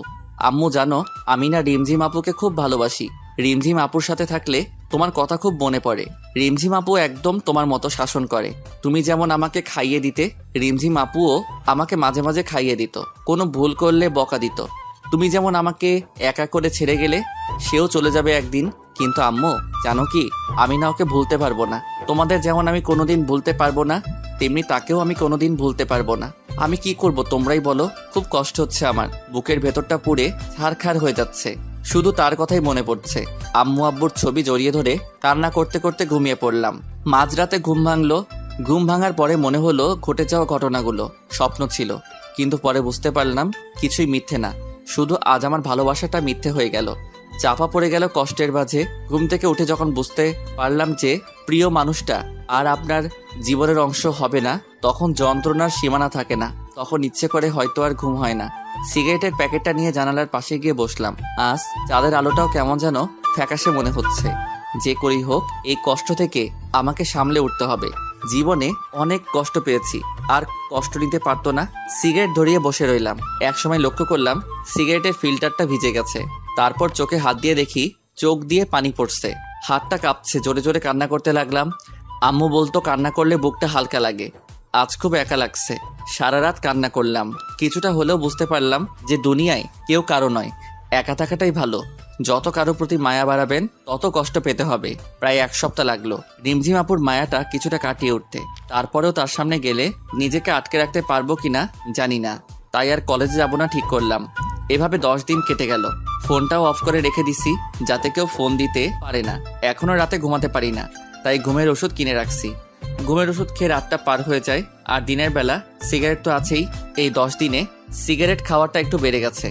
আম্মু জানো, আমি না রিমঝিম আপুকে খুব ভালোবাসি। রিমঝিম আপুর সাথে থাকলে তোমার কথা খুব মনে পড়ে। রিমঝিম আপু একদম তোমার মতো শাসন করে। তুমি যেমন আমাকে খাইয়ে দিতে, রিমঝিম আপুও আমাকে মাঝে মাঝে খাইয়ে দিত। কোনো ভুল করলে বকা দিত। তুমি যেমন আমাকে একা করে ছেড়ে গেলে, সেও চলে যাবে একদিন। কিন্তু আম্মু জানো কি, আমি না ওকে ভুলতে পারবো না। তোমাদের যেমন আমি কোনোদিন ভুলতে পারবো না, তেমনি তাকেও আমি কোনোদিন ভুলতে পারবো না। আমি কি করব তোমরাই বলো। খুব কষ্ট হচ্ছে আমার। বুকের ভেতরটা পুড়ে ছারখার হয়ে যাচ্ছে। শুধু তার কথাই মনে পড়ছে। আম্মু আব্বুর ছবি জড়িয়ে ধরে কান্না করতে করতে ঘুমিয়ে পড়লাম। মাঝরাতে ঘুম ভাঙলো। ঘুম ভাঙার পরে মনে হলো ঘটে যাওয়া ঘটনাগুলো স্বপ্ন ছিল, কিন্তু পরে বুঝতে পারলাম কিছুই মিথ্যে না। শুধু আজ আমার ভালোবাসাটা মিথ্যে হয়ে গেল, চাপা পড়ে গেল কষ্টের মাঝে। ঘুম থেকে উঠে যখন বুঝতে পারলাম যে প্রিয় মানুষটা আর আপনার জীবনের অংশ হবে না, তখন যন্ত্রণার সীমানা থাকে না। তখন ইচ্ছে করে হয়তো আর ঘুম হয় না। সিগারেটের প্যাকেটটা নিয়ে জানালার পাশে গিয়ে বসলাম। আজ চাঁদের আলোটাও কেমন যেন ফ্যাকাশে মনে হচ্ছে। যে করেই হোক এই কষ্ট থেকে আমাকে সামলে উঠতে হবে। জীবনে অনেক কষ্ট পেয়েছি, আর কষ্ট নিতে পারতো না। সিগারেট ধরিয়ে বসে রইলাম। একসময় লক্ষ্য করলাম সিগারেটের ফিল্টারটা ভিজে গেছে। তারপর চোখে হাত দিয়ে দেখি চোখ দিয়ে পানি পড়ছে। হাতটা কাঁপছে। জোরে জোরে কান্না করতে লাগলাম। আম্মু বলতো কান্না করলে বুকটা হালকা লাগে। আজ খুব একা লাগছে। সারা রাত কান্না করলাম। কিছুটা হলেও বুঝতে পারলাম যে দুনিয়ায় কেউ কারো নয়, একা থাকাটাই ভালো। যত কারো প্রতি মায়া বাড়াবেন তত কষ্ট পেতে হবে। প্রায় এক সপ্তাহ লাগলো রিমঝিম আপুর মায়াটা কিছুটা কাটিয়ে উঠতে। তারপরেও তার সামনে গেলে নিজেকে আটকে রাখতে পারবো কিনা জানি না, তাই আর কলেজে যাবো না ঠিক করলাম। এভাবে 10 দিন কেটে গেল। ফোনটাও অফ করে রেখে দিছি, যাতে কেউ ফোন দিতে পারে না। এখনো রাতে ঘুমাতে পারি না, তাই ঘুমের ওষুধ কিনে রাখছি। ঘুমের ওষুধ খেয়ে রাতটা পার হয়ে যায়। আর দিনের বেলা সিগারেট তো আছেই। এই 10 দিনে সিগারেট খাওয়াটা একটু বেড়ে গেছে।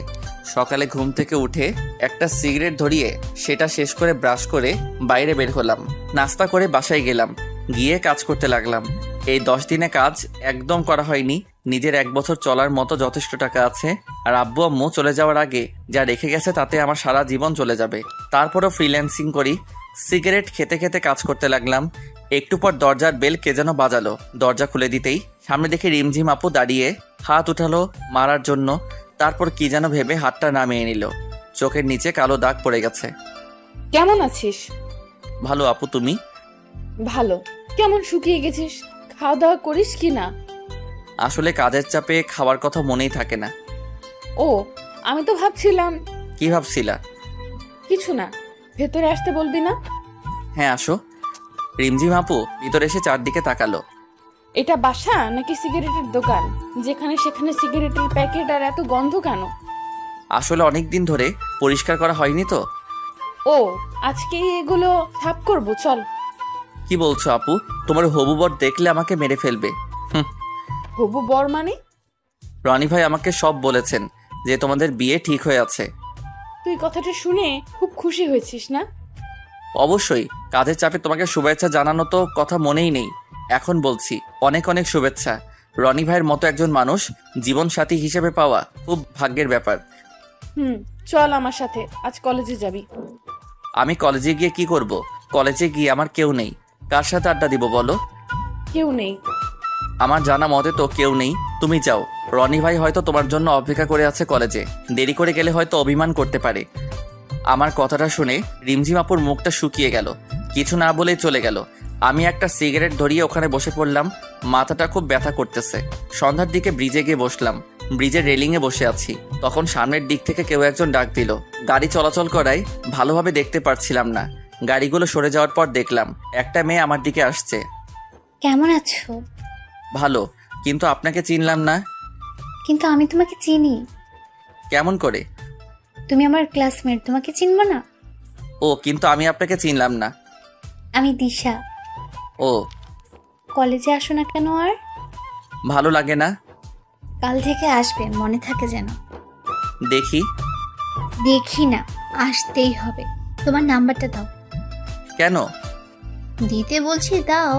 সকালে ঘুম থেকে উঠে একটা সিগারেট ধরিয়ে সেটা শেষ করে ব্রাশ করে বাইরে বের হলাম। নাস্তা করে বাসায় গেলাম। গিয়ে কাজ করতে লাগলাম। এই 10 দিনে কাজ একদম করা হয়নি। নিজের 1 বছর চলার মতো যথেষ্ট টাকা আছে, আর আব্বু আম্মু চলে যাওয়ার আগে যা রেখে গেছে তাতে আমার সারা জীবন চলে যাবে। তারপরও ফ্রিল্যান্সিং করি। সিগারেট খেতে খেতে কাজ করতে লাগলাম। একটু পর দরজার বেল কে যেন বাজালো। দরজা খুলে দিতেই সামনে দেখে রিমঝিম আপু দাঁড়িয়ে হাত উঠালো মারার জন্য। তারপর কি যেন ভেবে হাতটা নামিয়ে নিল। চোখের নিচে কালো দাগ পড়ে গেছে।
কেমন আছিস?
ভালো আপু, তুমি?
ভালো। কেমন শুকিয়ে গেছিস? খাওয়া দাওয়া করিস কি না?
আসলে কাজের চাপে খাওয়ার কথা মনেই থাকে না।
ও, আমি তো ভাবছিলাম।
কি ভাবছিলা?
কিছু না, ভেতরে আসতে বলবি না?
হ্যাঁ আসো। রিমঝিম আপু ভিতরে এসে চারদিকে তাকালো।
এটা বাসা নাকি সিগারেটের দোকান? যেখানে সেখানে সিগারেটের প্যাকেট, আর এত গন্ধ কেন?
আসলে অনেক দিন ধরে পরিষ্কার করা হয়নি তো।
ও, আজকেই এগুলো সাফ করবো, চল।
কি বলছো আপু? তোমার হবু বর দেখলে আমাকে মেরে ফেলবে।
হবু বর মানে?
রনি ভাই আমাকে সব বলেছেন যে তোমাদের বিয়ে ঠিক হয়ে আছে।
তুই কথাটা শুনে খুব খুশি হয়েছিস না?
অবশ্যই, কাজের চাপে তোমাকে শুভেচ্ছা জানানো তো কথা মনেই নেই। এখন বলছি, অনেক অনেক শুভেচ্ছা। রনি ভাইয়ের মতো একজন মানুষ জীবন সাথী হিসেবে পাওয়া খুব ভাগ্যের ব্যাপার।
চল আমার সাথে, আজ কলেজে যাবি।
আমি কলেজে গিয়ে কি করব? কলেজে গিয়ে আমার কেউ নেই। কার সাথে আড্ডা দিব বলো?
কেউ নেই।
আমার জানা মতে তো কেউ নেই। তুমি যাও। রনি ভাই হয়তো তোমার জন্য অপেক্ষা করে আছে কলেজে। দেরি করে গেলে হয়তো অভিমান করতে পারে। আমার কথাটা শুনে রিমঝিম আপুর মুখটা শুকিয়ে গেল। কিছু না বলেই চলে গেল। আমি একটা সিগারেট ধরিয়ে ওখানে বসে পড়লাম। মাথাটা খুব ব্যথা করতেছে। সন্ধ্যার দিকে ব্রিজে গিয়ে বসলাম। ব্রিজের রেলিংয়ে বসে আছি। তখন সামনের দিক থেকে কেউ একজন ডাক দিল। গাড়ি চলাচল করায় ভালোভাবে দেখতে পারছিলাম না। গাড়িগুলো সরে যাওয়ার পর দেখলাম একটা মেয়ে আমার দিকে আসছে।
কেমন আছো?
ভালো, কিন্তু আপনাকে চিনলাম না।
কিন্তু আমি তোমাকে চিনি।
কেমন করে?
তুমি আমার ক্লাসমেট, তোমাকে চিনবো না?
ও, কিন্তু আমি আপনাকে চিনলাম না।
আমি দিশা।
ও,
কলেজে আসো না কেন আর?
ভালো লাগে না।
কাল থেকে আসবে, মনে থাকে যেন।
দেখি।
দেখি না, আসতেই হবে। তোমার নাম্বারটা দাও।
কেন?
দিতে বলছি, দাও।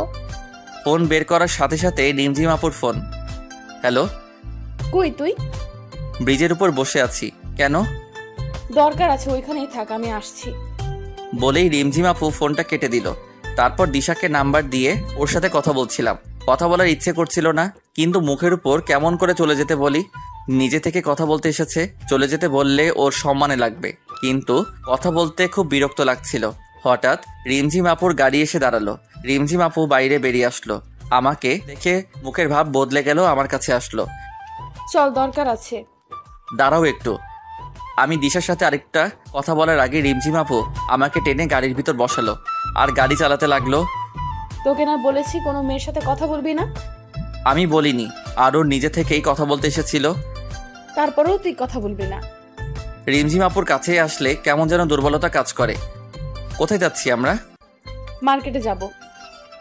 ফোন বের করার সাথে সাথে রিমঝিম আপুর ফোন। হ্যালো।
কই তুই?
ব্রিজের উপর বসে আছি। কেন?
দরকার আছে, ওইখানেই থাক, আমি আসছি।
বলেই রিমঝিম আপু ফোনটা কেটে দিল। তারপর দিশাকে নাম্বার দিয়ে ওর সাথে কথা বলছিলাম। কথা বলার ইচ্ছে করছিল না, কিন্তু মুখের উপর কেমন করে চলে যেতে বলি। নিজে থেকে কথা বলতে এসেছে, চলে যেতে বললে ওর সম্মানে লাগবে, কিন্তু কথা বলতে খুব বিরক্ত লাগছিল। হঠাৎ রিমঝিম আপুর গাড়ি এসে দাঁড়ালো। রিমঝিম আপু বাইরে বেরিয়ে আসলো। আমাকে দেখে মুখের ভাব বদলে গেল। আমার কাছে আসলো।
চল, দরকার আছে।
দাঁড়াও একটু। আমি দিশার সাথে আরেকটা কথা বলার আগে রিমঝিম আপু আমাকে টেনে গাড়ির ভিতর বসালো আর গাড়ি চালাতে লাগলো।
তোকে না বলেছি কোনো মেয়ের সাথে কথা বলবি না?
আমি বলিনি, আর ওর নিজে থেকেই কথা বলতে এসেছিল।
তারপরেও তুই কথা বলবি না?
রিমঝিম আপুর কাছে আসলে কেমন যেন দুর্বলতা কাজ করে। কোথায় যাচ্ছি আমরা?
মার্কেটে যাব।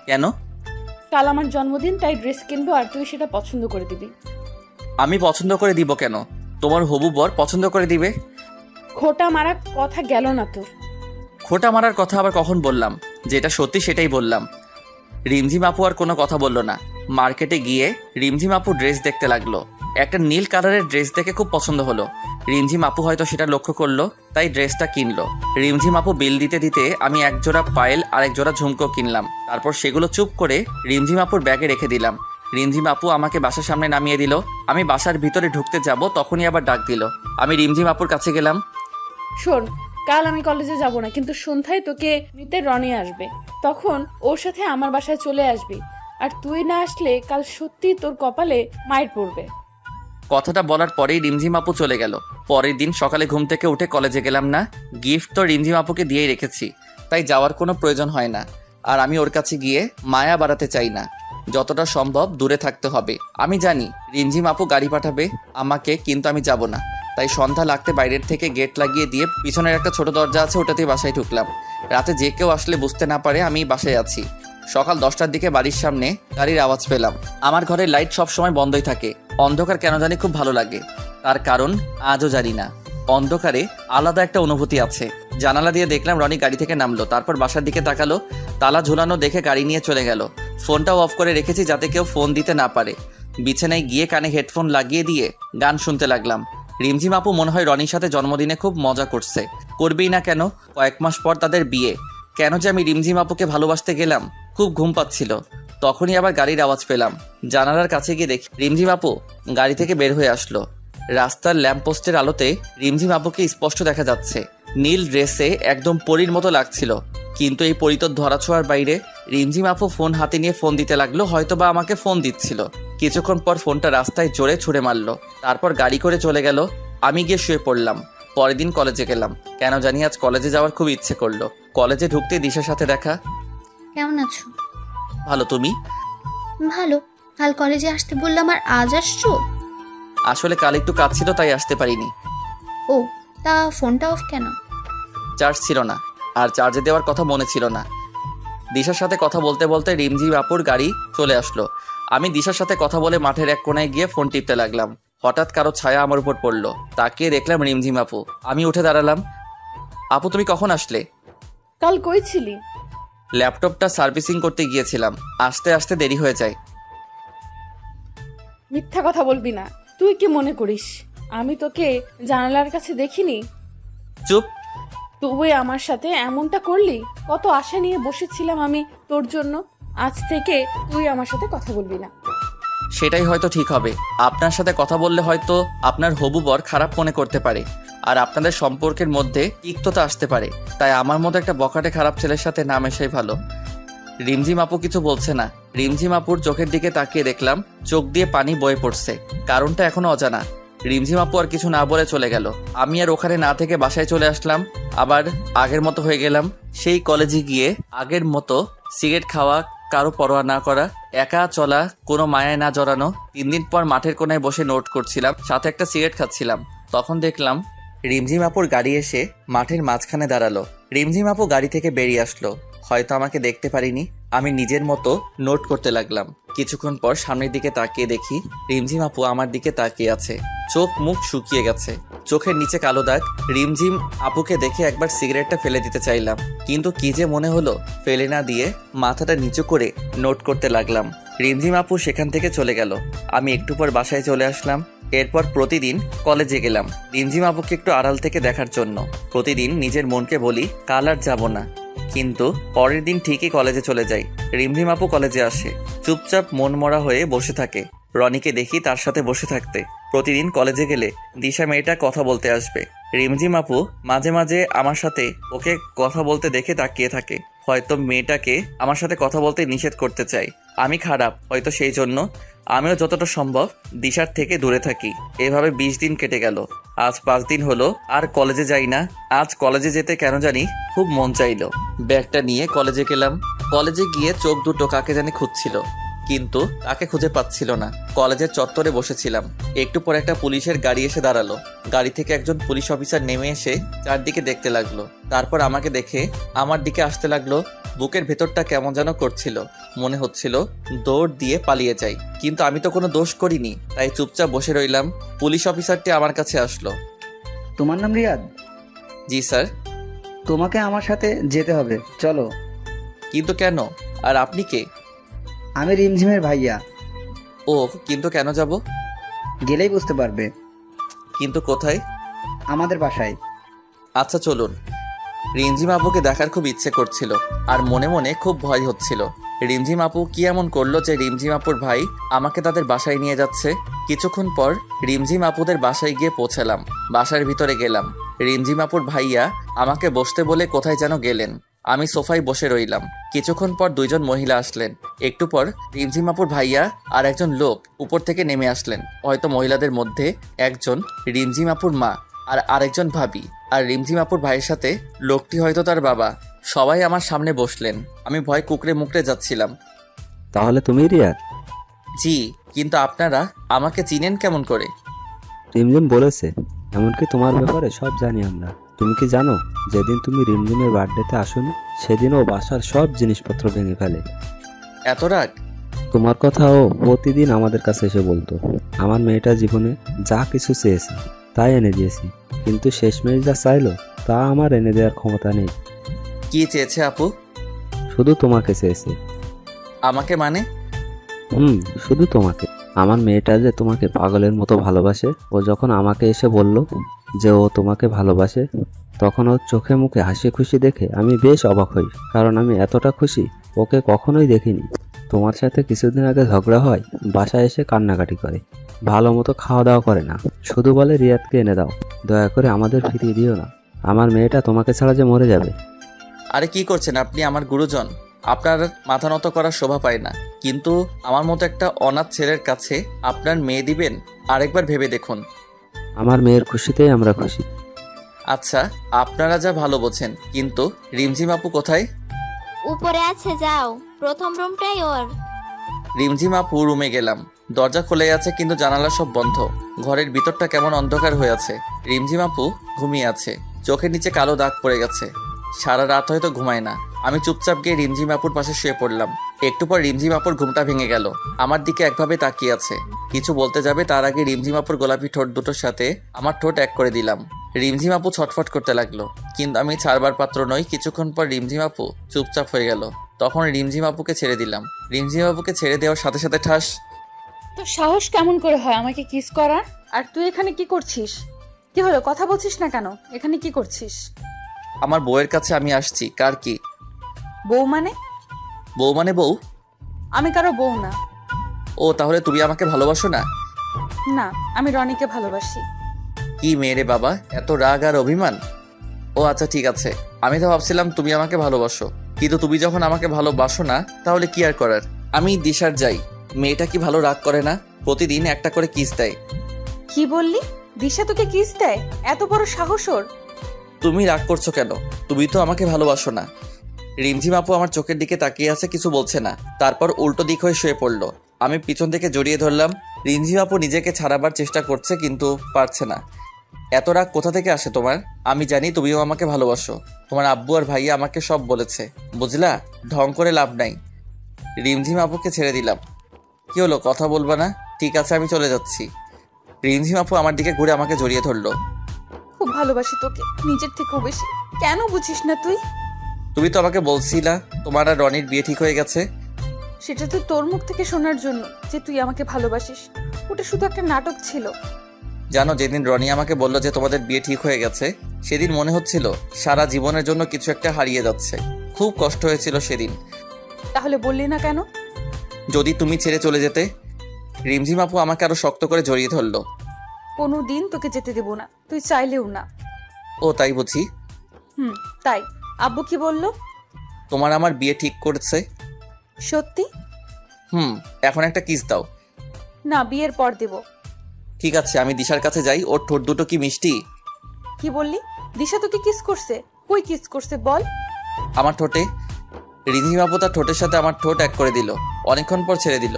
কেন?
কাল আমার জন্মদিন, তাই ড্রেস কিনবো, আর তুই সেটা পছন্দ করে দিবি।
আমি পছন্দ করে দিব কেন? তোমার হবু বর পছন্দ করে দিবে।
খোটা মারা কথা গেল না তোর?
খোটা মারার কথা আবার কখন বললাম? যেটা সত্যি সেটাই বললাম। রিমঝিম আপু আর কোনো কথা বলল না। মার্কেটে গিয়ে রিমঝিম আপু ড্রেস দেখতে লাগলো। একটা নীল কালারের ড্রেস দেখে খুব পছন্দ হলো। রিমঝিম আপু হয়তো সেটা লক্ষ্য করলো, তাই ড্রেসটা কিনলো। রিমঝিম আপু বিল দিতে দিতে আমি এক জোড়া পায়েল আর এক জোড়া ঝুমকো কিনলাম। তারপর সেগুলো চুপ করে রিমঝিম আপুর ব্যাগে রেখে দিলাম। রিমঝিম আপু আমাকে বাসার সামনে নামিয়ে দিল। আমি বাসার ভিতরে ঢুকতে যাব, তখনই আবার ডাক দিল। আমি রিমঝিম আপুর কাছে গেলাম।
শোন, কাল আমি কলেজে যাব না, কিন্তু সন্ধ্যায় তোকে নিতে রনি আসবে। তখন ওর সাথে আমার বাসায় চলে আসবি। আর তুই না আসলে কাল সত্যি তোর কপালে মাইর পড়বে।
কথাটা বলার পরেই রিমঝিম আপু চলে গেল। পরের দিন সকালে ঘুম থেকে উঠে কলেজে গেলাম না। গিফট তো রিমঝিম আপুকে দিয়েই রেখেছি, তাই যাওয়ার কোনো প্রয়োজন হয় না। আর আমি ওর কাছে গিয়ে মায়া বাড়াতে চাই না। যতটা সম্ভব দূরে থাকতে হবে। আমি জানি রিমঝিম আপু গাড়ি পাঠাবে আমাকে, কিন্তু আমি যাব না। তাই সন্ধ্যা লাগতে বাইরের থেকে গেট লাগিয়ে দিয়ে পিছনের একটা ছোট দরজা আছে, ওটাতেই বাসায় ঢুকলাম। রাতে যে কেউ আসলে বুঝতে না পারে আমি বাসায় আছি। সকাল 10টার দিকে বাড়ির সামনে গাড়ির আওয়াজ পেলাম। আমার ঘরের লাইট সবসময় বন্ধই থাকে। অন্ধকার কেন জানি খুব ভালো লাগে। তার কারণ আজও জানি না। অন্ধকারে আলাদা একটা অনুভূতি আছে। জানালা দিয়ে দেখলাম রনি গাড়ি থেকে নামলো। তারপর বাসার দিকে তাকালো। তালা ঝুলানো দেখে গাড়ি নিয়ে চলে গেল। ফোনটাও অফ করে রেখেছি যাতে কেউ ফোন দিতে না পারে। বিছানায় গিয়ে কানে হেডফোন লাগিয়ে দিয়ে গান শুনতে লাগলাম। রিমঝিম আপু মনে হয় রনির সাথে জন্মদিনে খুব মজা করছে, করবেই না কেন? কয়েক মাস পর তাদের বিয়ে। কেন যে আমি রিমঝিম আপুকে ভালোবাসতে গেলাম? খুব ঘুম পাচ্ছিল। তখনই আবার গাড়ির আওয়াজ পেলাম। জানালার কাছে গিয়ে দেখি রিমঝিম আপু গাড়ি থেকে বের হয়ে আসলো। রাস্তার ল্যাম্পপোস্টের আলোতে রিমঝিম আপুকে স্পষ্ট দেখা যাচ্ছে। নীল ড্রেসে একদম পরীর মতো লাগছিল। কিন্তু এই পরী তো ধরাছোঁয়ার বাইরে। রিমঝিম আপু ফোন হাতে নিয়ে ফোন দিতে লাগলো, হয়তো বা আমাকে ফোন দিচ্ছিল। কিছুক্ষণ পর ফোনটা রাস্তায় জোরে ছুঁড়ে মারলো। তারপর গাড়ি করে চলে গেল। আমি গিয়ে শুয়ে পড়লাম। পরের দিন কলেজে গেলাম। কেন জানি আজ কলেজে যাওয়ার খুব ইচ্ছে করলো। কলেজে ঢুকতে দিশার সাথে দেখা।
কেমন আছো?
ভালো, তুমি?
ভালো। কাল কলেজে আসতে বললাম আর আজ আসছো?
আসলে কাল একটু কাজ ছিল তাই আসতে পারিনি।
ও, তা ফোনটা অফ কেন?
চার্জ ছিল না, আর চার্জে দেওয়ার কথা মনে ছিল না। দিশার সাথে কথা বলতে বলতে রিমঝিম আপুর গাড়ি চলে আসলো। আমি দিশার সাথে কথা বলে মাঠের এক কোনায় গিয়ে ফোন টিপতে লাগলাম। হঠাৎ কারো ছায়া আমার উপর পড়লো। তাকিয়ে দেখলাম রিমঝিম আপু। আমি উঠে দাঁড়ালাম। আপু, তুমি কখন আসলে?
কাল কই ছিলি?
ল্যাপটপটা সার্ভিসিং করতে গিয়েছিলাম, আসতে আসতে দেরি হয়ে যায়।
মিথ্যা কথা বলবি না। তুই কি মনে করিস আমি তোকে জানালার কাছে দেখিনি?
চুপ।
তুই আমার সাথে এমনটা করলি? কত আশা নিয়ে বসেছিলাম আমি তোর জন্য। আজ থেকে তুই আমার সাথে কথা বলবি না।
সেটাই হয়তো ঠিক হবে। আপনার সাথে কথা বললে হয়তো আপনার হবু বর খারাপ মনে করতে পারে, আর আপনাদের সম্পর্কের মধ্যে তিক্ততা আসতে পারে। তাই আমার মতো একটা বখাটে খারাপ ছেলের সাথে না মেশাই ভালো। রিমঝিম আপু কিছু বলছে না। রিমঝিম আপুর চোখের দিকে তাকিয়ে দেখলাম চোখ দিয়ে পানি বয়ে পড়ছে। কারণটা এখনো অজানা। রিমঝিম আপু আর কিছু না বলে চলে গেল। আমি আর ওখানে না থেকে বাসায় চলে আসলাম। আবার আগের মতো হয়ে গেলাম। সেই কলেজে গিয়ে আগের মতো সিগারেট খাওয়া, কারো পরোয়া না করা, একা চলা, কোনো মায়ায় না জড়ানো। 3 দিন পর মাঠের কোনায় বসে নোট করছিলাম, সাথে একটা সিগারেট খাচ্ছিলাম। তখন দেখলাম রিমঝিম আপুর গাড়ি এসে মাঠের মাঝখানে দাঁড়ালো। রিমঝিম আপু গাড়ি থেকে বেরিয়ে আসলো। হয়তো আমাকে দেখতে পারিনি। আমি নিজের মতো নোট করতে লাগলাম। কিছুক্ষণ পর সামনের দিকে তাকিয়ে দেখি রিমঝিম আপু আমার দিকে তাকিয়ে আছে। চোখ মুখ শুকিয়ে গেছে, চোখের নিচে কালো দাগ। রিমঝিম আপুকে দেখে একবার সিগারেটটা ফেলে দিতে চাইলাম, কিন্তু কি যে মনে হলো ফেলে না দিয়ে মাথাটা নিচু করে নোট করতে লাগলাম। রিমঝিম আপু সেখান থেকে চলে গেল। আমি একটু পর বাসায় চলে আসলাম। এরপর প্রতিদিন কলেজে গেলাম রিমঝিম আপুকে একটু আড়াল থেকে দেখার জন্য। প্রতিদিন নিজের মনকে বলি কাল আর যাবো না, কিন্তু পরের দিন ঠিকই কলেজে চলে যাই। রিমঝিম আপু কলেজে আসে, চুপচাপ মন মরা হয়ে বসে থাকে। রনিকে দেখি তার সাথে বসে থাকতে। প্রতিদিন কলেজে গেলে দিশা মেয়েটা কথা বলতে আসবে। রিমঝিম আপু মাঝে মাঝে আমার সাথে ওকে কথা বলতে দেখে তাকিয়ে থাকে। হয়তো মেয়েটাকে আমার সাথে কথা বলতে নিষেধ করতে চাই। আমি খারাপ হয়তো, সেই জন্য আমিও যতটা সম্ভব দিশার থেকে দূরে থাকি। এভাবে 20 দিন কেটে গেল। আজ 5 দিন হলো আর কলেজে যাই না। আজ কলেজে যেতে কেন জানি খুব মন চাইলো। ব্যাগটা নিয়ে কলেজে গেলাম। কলেজে গিয়ে চোখ দুটো কাকে জানি খুঁজছিল, কিন্তু তাকে খুঁজে পাচ্ছিল না। কলেজের চত্বরে বসেছিলাম। একটু পর একটা পুলিশের গাড়ি এসে দাঁড়ালো। গাড়ি থেকে একজন পুলিশ অফিসার নেমে এসে চারদিকে দেখতে লাগলো। তারপর আমাকে দেখে আমার দিকে আসতে লাগলো। বুকের ভেতরটা কেমন যেন করছিল। মনে হচ্ছিল দৌড় দিয়ে পালিয়ে যাই, কিন্তু আমি তো কোনো দোষ করিনি, তাই চুপচাপ বসে রইলাম। পুলিশ অফিসারটি আমার কাছে আসলো।
তোমার নাম রিয়াদ?
জি স্যার।
তোমাকে আমার সাথে যেতে হবে, চলো।
কিন্তু কেন? আর আপনি কে?
আমি রিমঝিমের ভাইয়া।
ও, কিন্তু কেন যাব?
গেলেই বুঝতে পারবে।
কিন্তু কোথায়?
আমাদের বাসায়।
আচ্ছা চলুন। রিমঝিম আপুকে দেখার খুব ইচ্ছে করছিল, আর মনে মনে খুব ভয় হচ্ছিল। রিমঝিম আপু কি এমন করলো যে রিমঝিম আপুর ভাই আমাকে তাদের বাসায় নিয়ে যাচ্ছে? কিছুক্ষণ পর রিমঝিম আপুদের বাসায় গিয়ে পৌঁছালাম। বাসার ভিতরে গেলাম। রিমঝিম আপুর ভাইয়া আমাকে বসতে বলে কোথায় যেন গেলেন। আমি সোফায় বসে রইলাম। কিছুক্ষণ পর 2 জন মহিলা আসলেন। একটু পর রিমঝিম আপুর ভাইয়া আর একজন লোক উপর থেকে নেমে আসলেন। হয়তো মহিলাদের মধ্যে একজন রিমঝিম আপুর মা আর আরেকজন ভাবি, আর রিমঝিম আপুর ভাইয়ের সাথে লোকটি হয়তো তার বাবা। সবাই আমার সামনে বসলেন। আমি ভয় কুকড়ে মুকড়ে যাচ্ছিলাম।
তাহলে তুমি রিয়াদ?
জি, কিন্তু আপনারা আমাকে চিনেন কেমন করে?
রিমঝিম বলেছে, এমনকি তোমার ব্যাপারে সব জানি আমরা। তুমি কি জানো যেদিন তুমি রিমঝিমের বার্থডেতে আসোনি সেদিন ও বাসার সব জিনিসপত্র ভেঙে ফেলে।
এত রাগ?
তোমার কথা ও প্রতিদিন আমাদের কাছে এসে বলতো। আমার মেয়েটা জীবনে যা কিছু চেয়েছে তাই এনে দিয়েছি, কিন্তু শেষমেশ যা চাইলো তা আমার এনে দেওয়ার ক্ষমতা নেই।
কি চেয়েছে আপু?
শুধু তোমাকে চেয়েছে।
আমাকে মানে?
শুধু তোমাকে। আমার মেয়েটা যে তোমাকে পাগলের মতো ভালোবাসে, ও যখন আমাকে এসে বলল যে ও তোমাকে ভালোবাসে, তখন ওর চোখে মুখে হাসি খুশি দেখে আমি বেশ অবাক হই, কারণ আমি এতটা খুশি ওকে কখনোই দেখিনি। তোমার সাথে কিছুদিন আগে ঝগড়া হয়, বাসায় এসে কান্নাকাটি করে, ভালো মতো খাওয়া দাওয়া করে না, শুধু বলে রিয়াদকে এনে দাও, দয়া করে আমাদের ফিরিয়ে দিও না, আমার মেয়েটা তোমাকে ছাড়া যে মরে যাবে।
আরে কি করছেন আপনি? আমার গুরুজন, আপনার মাথা নত করার শোভা পায় না, কিন্তু আমার মতো একটা অনাথ ছেলের কাছে আপনার মেয়ে দিবেন? আরেকবার ভেবে দেখুন।
আমার মেয়ের খুশিতেই আমরা খুশি।
আচ্ছা, আপনারা যা ভালো বোঝেন, কিন্তু রিমঝিম আপু কোথায়?
উপরে আছে, যাও, প্রথম রুমটাই ওর।
রিমঝিম আপু রুমে গেলাম। দরজা খুলে আছে কিন্তু জানালা সব বন্ধ। ঘরের ভিতরটা কেমন অন্ধকার হয়ে আছে। রিমঝিম আপু ঘুমিয়ে আছে, চোখের নিচে কালো দাগ পড়ে গেছে। সারা রাত হয়তো ঘুমায় না। আমি চুপচাপ গিয়ে রিমঝিম আপুর পাশে শুয়ে পড়লাম। একটু পর রিমঝিম আপুর ঘুমটা ভেঙে গেল। আমার দিকে একভাবে তাকিয়ে আছে। কিছু বলতে যাবে তার আগে রিমঝিম আপুর গোলাপি ঠোঁট দুটোর সাথে আমার ঠোঁট এক করে দিলাম। রিমঝিম আপু ছটফট করতে লাগলো, কিন্তু আমি ছাড়বার পাত্র নই। কিছুক্ষণ পর রিমঝিম আপু চুপচাপ হয়ে গেল। তখন রিমঝিম আপুকে ছেড়ে দিলাম। রিমঝিম আপুকে ছেড়ে দেওয়ার সাথে সাথে ঠাস।
তো সাহস কেমন করে হয় আমাকে কিস করার? আর তুই এখানে কি করছিস? কি হলো, কথা বলছিস না কেন? এখানে কি করছিস?
আমার বউয়ের কাছে আমি আসছি। কার কি?
বউ মানে?
বউ মানে বউ?
আমি কারো বউ না।
ও, তাহলে তুমি আমাকে ভালোবাসো না?
না, আমি রনিকে ভালোবাসি।
কি মেয়ে রে বাবা, এত রাগ আর অভিমান? ও আচ্ছা, ঠিক আছে। আমি তো ভাবছিলাম তুমি আমাকে ভালোবাসো, কিন্তু তুমি যখন আমাকে ভালোবাসো না, তাহলে কি আর করার। আমি দিশার যাই। মেয়েটা কি ভালো রাগ করে না? প্রতিদিন একটা করে কিস দেয়।
কি বললি? দিশা তোকে কিস দেয়? এত বড় সাহস ওর?
তুমি রাগ করছো কেন? তুমি তো আমাকে ভালোবাসো না। রিমঝিম আপু আমার চোখের দিকে তাকিয়ে আছে, কিছু বলছে না। তারপর উল্টো দিক হয়ে শুয়ে পড়লো। আমি পিছন থেকে জড়িয়ে ধরলাম। রিমঝিম আপু নিজেকে ছাড়াবার চেষ্টা করছে, কিন্তু পারছে না। এত রাগ কোথা থেকে আসে তোমার? আমি জানি তুমিও আমাকে ভালোবাসো। তোমার আব্বু আর ভাইয়া আমাকে সব বলেছে, বুঝলা? ঢং করে লাভ নাই। রিমঝিম আপুকে ছেড়ে দিলাম। কি হলো, কথা বলবা না? ঠিক আছে, আমি চলে যাচ্ছি। রিমঝিম আপু আমার দিকে ঘুরে আমাকে জড়িয়ে ধরলো।
খুব ভালোবাসি তোকে, নিজের থেকেও বেশি। কেন বুঝিস না তুই?
তুমি তো আমাকে বলছিলা তোমার আর রনির বিয়ে ঠিক হয়ে গেছে।
সেটা তো তোর মুখ থেকে শোনার জন্য যে তুই আমাকে ভালোবাসিস। ওটা শুধু একটা নাটক ছিল।
জানো, যেদিন রনি আমাকে বললো যে তোমাদের বিয়ে ঠিক হয়ে গেছে, সেদিন মনে হচ্ছিল সারা জীবনের জন্য কিছু একটা হারিয়ে যাচ্ছে। খুব কষ্ট হয়েছিল সেদিন।
তাহলে বললি না কেন?
যদি তুমি ছেড়ে চলে যেতে। রিমঝিম আপু আমাকে আরো শক্ত করে জড়িয়ে ধরলো।
কোনো দিন তোকে যেতে দেব না, তুই চাইলেও না।
ও তাই বুঝি?
তাই। আব্বু কি বললো?
তোমার আমার বিয়ে ঠিক করেছে।
সত্যি?
এখন একটা কিস দাও।
না, বিয়ের পর দেব।
ঠিক আছে, আমি দিশার কাছে যাই। ওর ঠোঁট দুটো কি মিষ্টি!
কি বললি? দিশা তোকে কিস করছে? কই কিস করছে বল?
আমার ঠোঁটে। রিমঝিম আপু তার ঠোঁটের সাথে আমার ঠোঁট এক করে দিল। অনেকক্ষণ পর ছেড়ে দিল।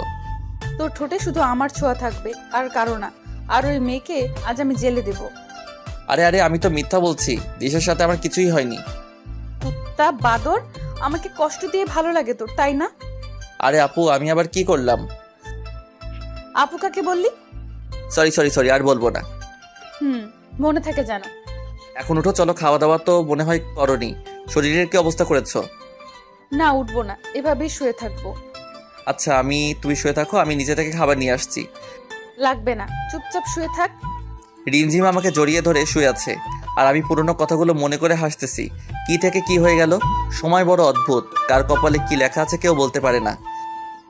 তোর ঠোঁটে শুধু আমার ছোঁয়া থাকবে, আর কারো না। আর ওই মেয়েকে আজ আমি জেলে দেব।
আরে আরে, আমি তো মিথ্যা বলছি। দিশার সাথে আমার কিছুই হয়নি।
কুত্তা বাদর, আমাকে কষ্ট দিয়ে ভালো লাগে তোর, তাই না?
আরে আপু, আমি আবার কি করলাম?
আপু কাকে বললি?
সরি, আর বলবো না।
মনে থাকে জানো।
এখন উঠো, চলো। খাওয়া দাওয়া তো মনে হয় করনি। শরীরের কি অবস্থা করেছো?
না, উঠবো না, এভাবেই শুয়ে থাকবো।
আচ্ছা, তুমি শুয়ে থাকো, আমি নিচে থেকে খাবার নিয়ে আসছি।
লাগবে না, চুপচাপ শুয়ে থাক।
রিমঝিম আমাকে জড়িয়ে ধরে শুয়ে আছে, আর আমি পুরনো কথাগুলো মনে করে হাসতেছি। কি থেকে কি হয়ে গেল। সময় বড় অদ্ভুত, কার কপালে কি লেখা আছে কেউ বলতে পারে না।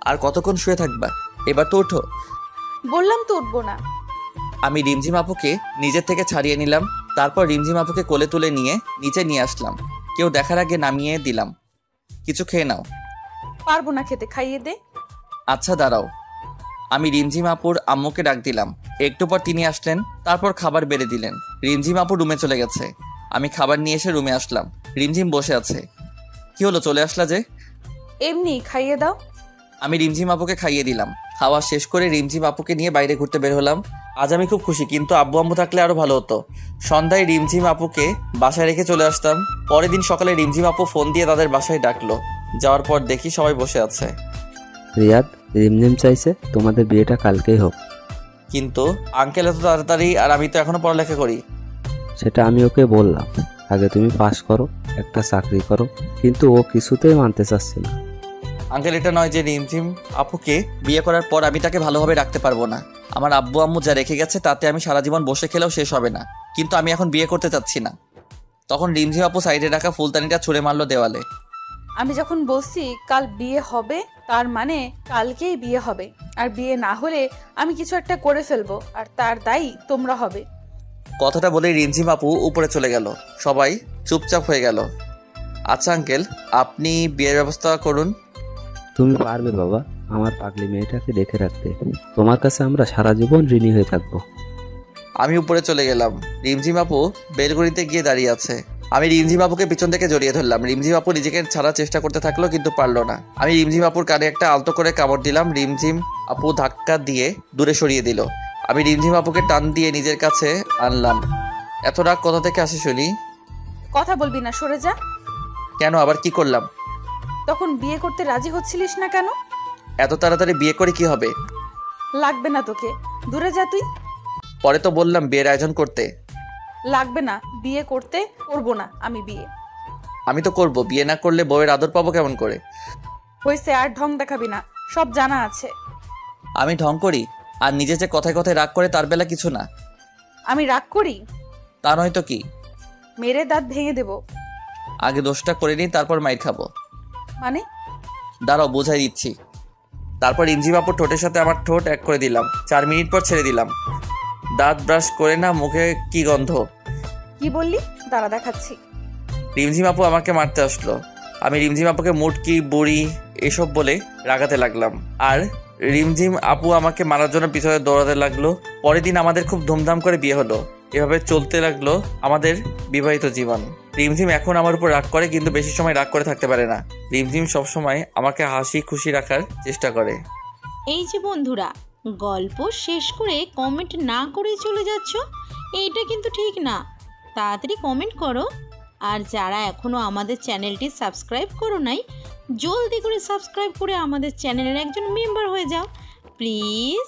আর কতক্ষণ শুয়ে থাকবা? এবার তো ওঠো।
বললাম তো উঠবো না।
আমি রিমঝিম আপুকে নিজের থেকে ছাড়িয়ে নিলাম। তারপর রিমঝিম আপুকে কোলে তুলে নিয়ে নিচে নিয়ে আসলাম। কেউ দেখার আগে নামিয়ে দিলাম। কিছু খেয়ে নাও।
পারবো না খেতে, খাইয়ে দে।
আচ্ছা দাঁড়াও। আমি রিমঝিম আপুর আম্মুকে ডাক দিলাম। একটু পর তিনি আসলেন, তারপর খাবার বেড়ে দিলেন। রিমঝিম আপু রুমে চলে গেছে। আমি খাবার নিয়ে এসে রুমে আসলাম। রিমঝিম বসে আছে। কি হলো, চলে আসলা যে?
এমনি খাইয়ে দাও।
আমি রিমঝিম আপুকে খাইয়ে দিলাম। খাওয়া শেষ করে রিমঝিম আপুকে নিয়ে বাইরে ঘুরতে বের হলাম। আজ আমি খুব খুশি, কিন্তু আব্বু আম্মু থাকলে আরো ভালো হতো। সন্ধ্যায় রিমঝিম আপুকে বাসায় রেখে চলে আসতাম। পরের দিন সকালে রিমঝিম আপু ফোন দিয়ে তাদের বাসায় ডাকলো। যাওয়ার পর দেখি সবাই বসে আছে।
রিয়াদ, রিমঝিম চাইছে তোমাদের বিয়েটা কালকেই হোক।
কিন্তু আঙ্কেল এত তাড়াতাড়ি, আর আমি তো এখনো পড়ালেখা করি।
সেটা আমি ওকে বললাম, আগে তুমি পাস করো, একটা চাকরি করো, কিন্তু ও কিছুতেই মানতে চাচ্ছে না।
আঙ্কেল, এটা নয় যে রিমঝিম আপুকে বিয়ে করার পর আমি তাকে ভালোভাবে রাখতে পারবো না। আমার আব্বু আম্মু যা রেখে গেছে তাতে আমি সারা জীবন বসে খেলেও শেষ হবে না, কিন্তু আমি এখন বিয়ে করতে চাচ্ছি না। তখন রিমঝিম আপু সাইডে রাখা ফুলদানিটা ছুঁড়ে মারলো দেওয়ালে।
আমি যখন বলছি কাল বিয়ে হবে, তার মানে কালকেই বিয়ে হবে। আর বিয়ে না হলে আমি কিছু একটা করে ফেলবো, আর তার দায়ী তোমরা হবে।
কথাটা বলেই রিমঝিম আপু উপরে চলে গেল। সবাই চুপচাপ হয়ে গেল। আচ্ছা আঙ্কেল, আপনি বিয়ের ব্যবস্থা করুন।
তুমি পারবে বাবা আমার পাগলি মেয়েটাকে দেখে রাখতে। তোমার কাছে আমরা সারা জীবন ঋণী হয়ে থাকবো।
আমি উপরে চলে গেলাম। রিমঝিম আপু বেলকনিতে গিয়ে দাঁড়িয়ে আছে। আমি রিমঝিম আপুকে পিছন থেকে জড়িয়ে ধরলাম। রিমঝিম আপু নিজেকে ছাড়ার চেষ্টা করতে থাকলো, কিন্তু পারলো না। আমি রিমঝিম আপুর কানে একটা আলতো করে কামড় দিলাম। রিমঝিম আপু ধাক্কা দিয়ে দূরে সরিয়ে দিল। আমি রিমঝিম আপুকে টান দিয়ে নিজের কাছে আনলাম। এত রাগ কোথা থেকে আসে শুনি?
কথা বলবি না, সরে যা।
কেন, আবার কি করলাম?
তখন বিয়ে করতে রাজি হচ্ছিলিস না কেন?
এত তাড়াতাড়ি বিয়ে করে কি হবে?
লাগবে না তোকে, দূরে যা তুই।
পরে তো বললাম বিয়ের আয়োজন করতে।
লাগবে না, বিয়ে করবো না আমি বিয়ে।
আমি তো করব, বিয়ে না করলে বউয়ের আদর পাবো কেমন করে?
হয়েছে, আর ঢং দেখাবি না, সব জানা আছে।
আমি ঢং করি? আর নিজে যে কথায় কথায় রাগ করে তার বেলা কিছু না।
আমি রাগ করি?
তা নয় তো কি?
মেরে দাঁত ভেঙে দেব।
আগে দোষটা করে নিই, তারপর মাইর খাবো।
মানে?
দাঁড়াও, বোঝাই দিচ্ছি। তারপর রিমঝিম আপুর ঠোঁটের সাথে আমার ঠোঁট এক করে দিলাম। 4 মিনিট পর ছেড়ে দিলাম। দাঁত ব্রাশ করে না, মুখে কি গন্ধ।
কি বললি? দাঁড়া দেখাচ্ছি।
রিমঝিম আপু আমাকে মারতে আসলো। আমি রিমঝিম আপুকে মুটকি বুড়ি এসব বলে রাগাতে লাগলাম। আর রিমঝিম আপু আমাকে মারার জন্য পিছনে দৌড়াতে লাগলো। পরের দিন আমাদের খুব ধুমধাম করে বিয়ে হলো। এভাবে চলতে লাগলো আমাদের বিবাহিত জীবন। রিমঝিম এখন আমার উপর রাগ করে, কিন্তু বেশি সময় রাগ করে থাকতে পারে না। রিমঝিম সবসময় আমাকে হাসি খুশি রাখার চেষ্টা করে।
এই যে বন্ধুরা, গল্প শেষ করে কমেন্ট না করে চলে যাচ্ছ, এইটা কিন্তু ঠিক না। তাড়াতাড়ি কমেন্ট করো। আর যারা এখনও আমাদের চ্যানেলটি সাবস্ক্রাইব করো নাই, জলদি করে সাবস্ক্রাইব করে আমাদের চ্যানেলের একজন মেম্বার হয়ে যাও প্লিজ।